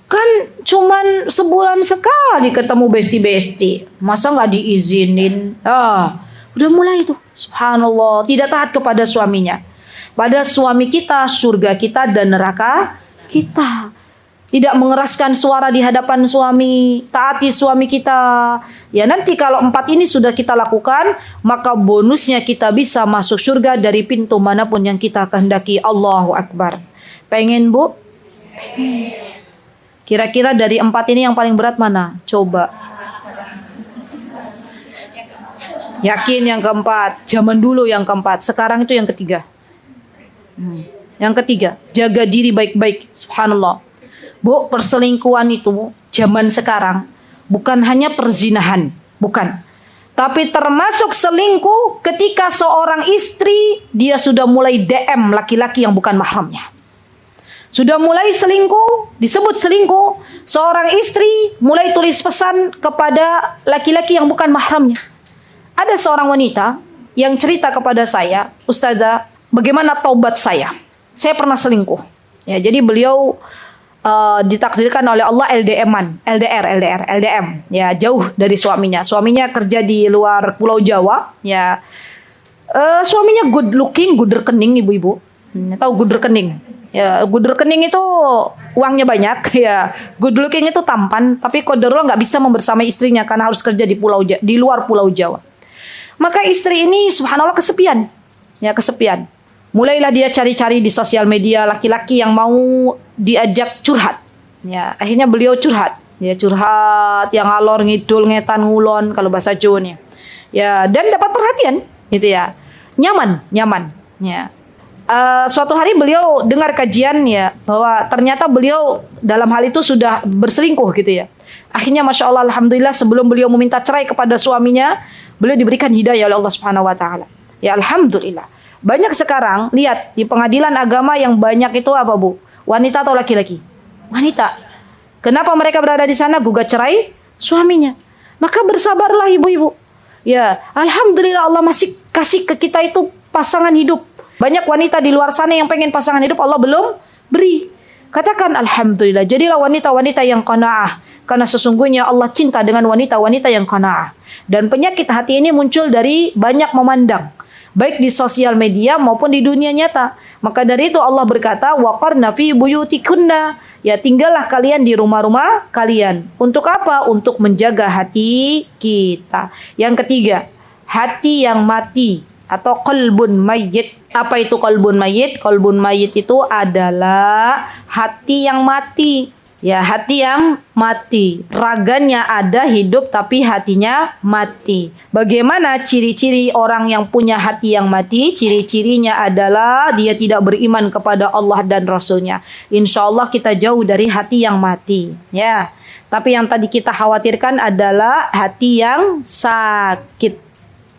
Kan cuman sebulan sekali ketemu besti-besti, masa nggak diizinin? Udah mulai itu, subhanallah, tidak taat kepada suaminya. Pada suami kita, surga kita dan neraka kita. Tidak mengeraskan suara di hadapan suami, taati suami kita. Ya, nanti kalau 4 ini sudah kita lakukan, maka bonusnya kita bisa masuk surga dari pintu manapun yang kita kehendaki. Allahu Akbar. Pengen Bu? Kira-kira dari 4 ini yang paling berat mana? Coba. Yakin yang keempat. Zaman dulu yang keempat. Sekarang itu yang ketiga. Yang ketiga, jaga diri baik-baik. Subhanallah. Bu, perselingkuhan itu zaman sekarang bukan hanya perzinahan, bukan. Tapi termasuk selingkuh ketika seorang istri dia sudah mulai DM laki-laki yang bukan mahramnya. Sudah mulai selingkuh, disebut selingkuh, seorang istri mulai tulis pesan kepada laki-laki yang bukan mahramnya. Ada seorang wanita yang cerita kepada saya, "Ustazah, bagaimana taubat saya? Saya pernah selingkuh." Ya, jadi beliau ditakdirkan oleh Allah LDM, ya, jauh dari suaminya. Suaminya kerja di luar Pulau Jawa, ya. Suaminya good looking, good rekening, ibu-ibu. Tahu good rekening? Ya, good rekening itu uangnya banyak, ya. Good looking itu tampan, tapi qadarullah nggak bisa membersamai istrinya karena harus kerja di luar Pulau Jawa. Maka istri ini subhanallah kesepian, ya, kesepian. Mulailah dia cari-cari di sosial media laki-laki yang mau diajak curhat. Ya, akhirnya beliau curhat. Ya, curhat yang ngalor ngidul ngetan ngulon kalau bahasa Jawanya. Ya, dan dapat perhatian, gitu ya. Nyaman. Ya. Suatu hari beliau dengar kajian ya bahwa ternyata beliau dalam hal itu sudah berselingkuh gitu ya. Akhirnya Masya Allah, alhamdulillah, sebelum beliau meminta cerai kepada suaminya, beliau diberikan hidayah oleh Allah Subhanahu Wa Taala. Ya, alhamdulillah. Banyak sekarang, lihat di pengadilan agama yang banyak itu apa Bu? Wanita atau laki-laki? Wanita. Kenapa mereka berada di sana? Gugat cerai suaminya. Maka bersabarlah ibu-ibu. Ya, alhamdulillah Allah masih kasih ke kita itu pasangan hidup. Banyak wanita di luar sana yang pengen pasangan hidup, Allah belum beri. Katakan alhamdulillah. Jadilah wanita-wanita yang qanaah. Karena sesungguhnya Allah cinta dengan wanita-wanita yang qanaah. Dan penyakit hati ini muncul dari banyak memandang, baik di sosial media maupun di dunia nyata. Maka dari itu Allah berkata, waqarna fi buyutikunna, ya, tinggallah kalian di rumah-rumah kalian. Untuk apa? Untuk menjaga hati kita. Yang ketiga, hati yang mati atau qalbun mayyit. Apa itu qalbun mayyit? Qalbun mayyit itu adalah hati yang mati. Ya, hati yang mati. Raganya ada, hidup, tapi hatinya mati. Bagaimana ciri-ciri orang yang punya hati yang mati? Ciri-cirinya adalah dia tidak beriman kepada Allah dan Rasulnya. Insya Allah kita jauh dari hati yang mati. Ya. Tapi yang tadi kita khawatirkan adalah hati yang sakit.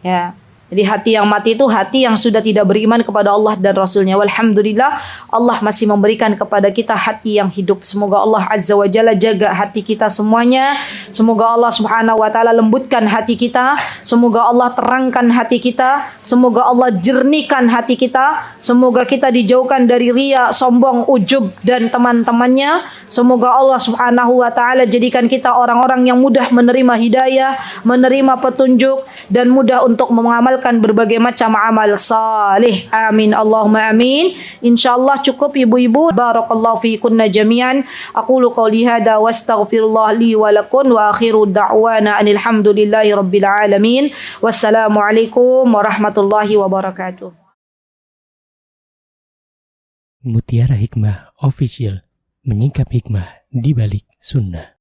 Ya. Jadi hati yang mati itu hati yang sudah tidak beriman kepada Allah dan Rasulnya. Walhamdulillah, Allah masih memberikan kepada kita hati yang hidup. Semoga Allah Azza wa Jalla jaga hati kita semuanya. Semoga Allah Subhanahu wa Ta'ala lembutkan hati kita. Semoga Allah terangkan hati kita. Semoga Allah jernihkan hati kita. Semoga kita dijauhkan dari riya, sombong, ujub dan teman-temannya. Semoga Allah Subhanahu wa taala jadikan kita orang-orang yang mudah menerima hidayah, menerima petunjuk, dan mudah untuk mengamalkan berbagai macam amal salih. Amin Allahumma amin. Insyaallah cukup ibu-ibu. Barakallahu fiikunna jami'an. Aqulu qouli hadza wastaghfirullah li wa lakum wa akhiru da'wana anil hamdulillahi rabbil alamin. Wassalamualaikum warahmatullahi wabarakatuh. Mutiara Hikmah Official, menyingkap hikmah di balik sunnah.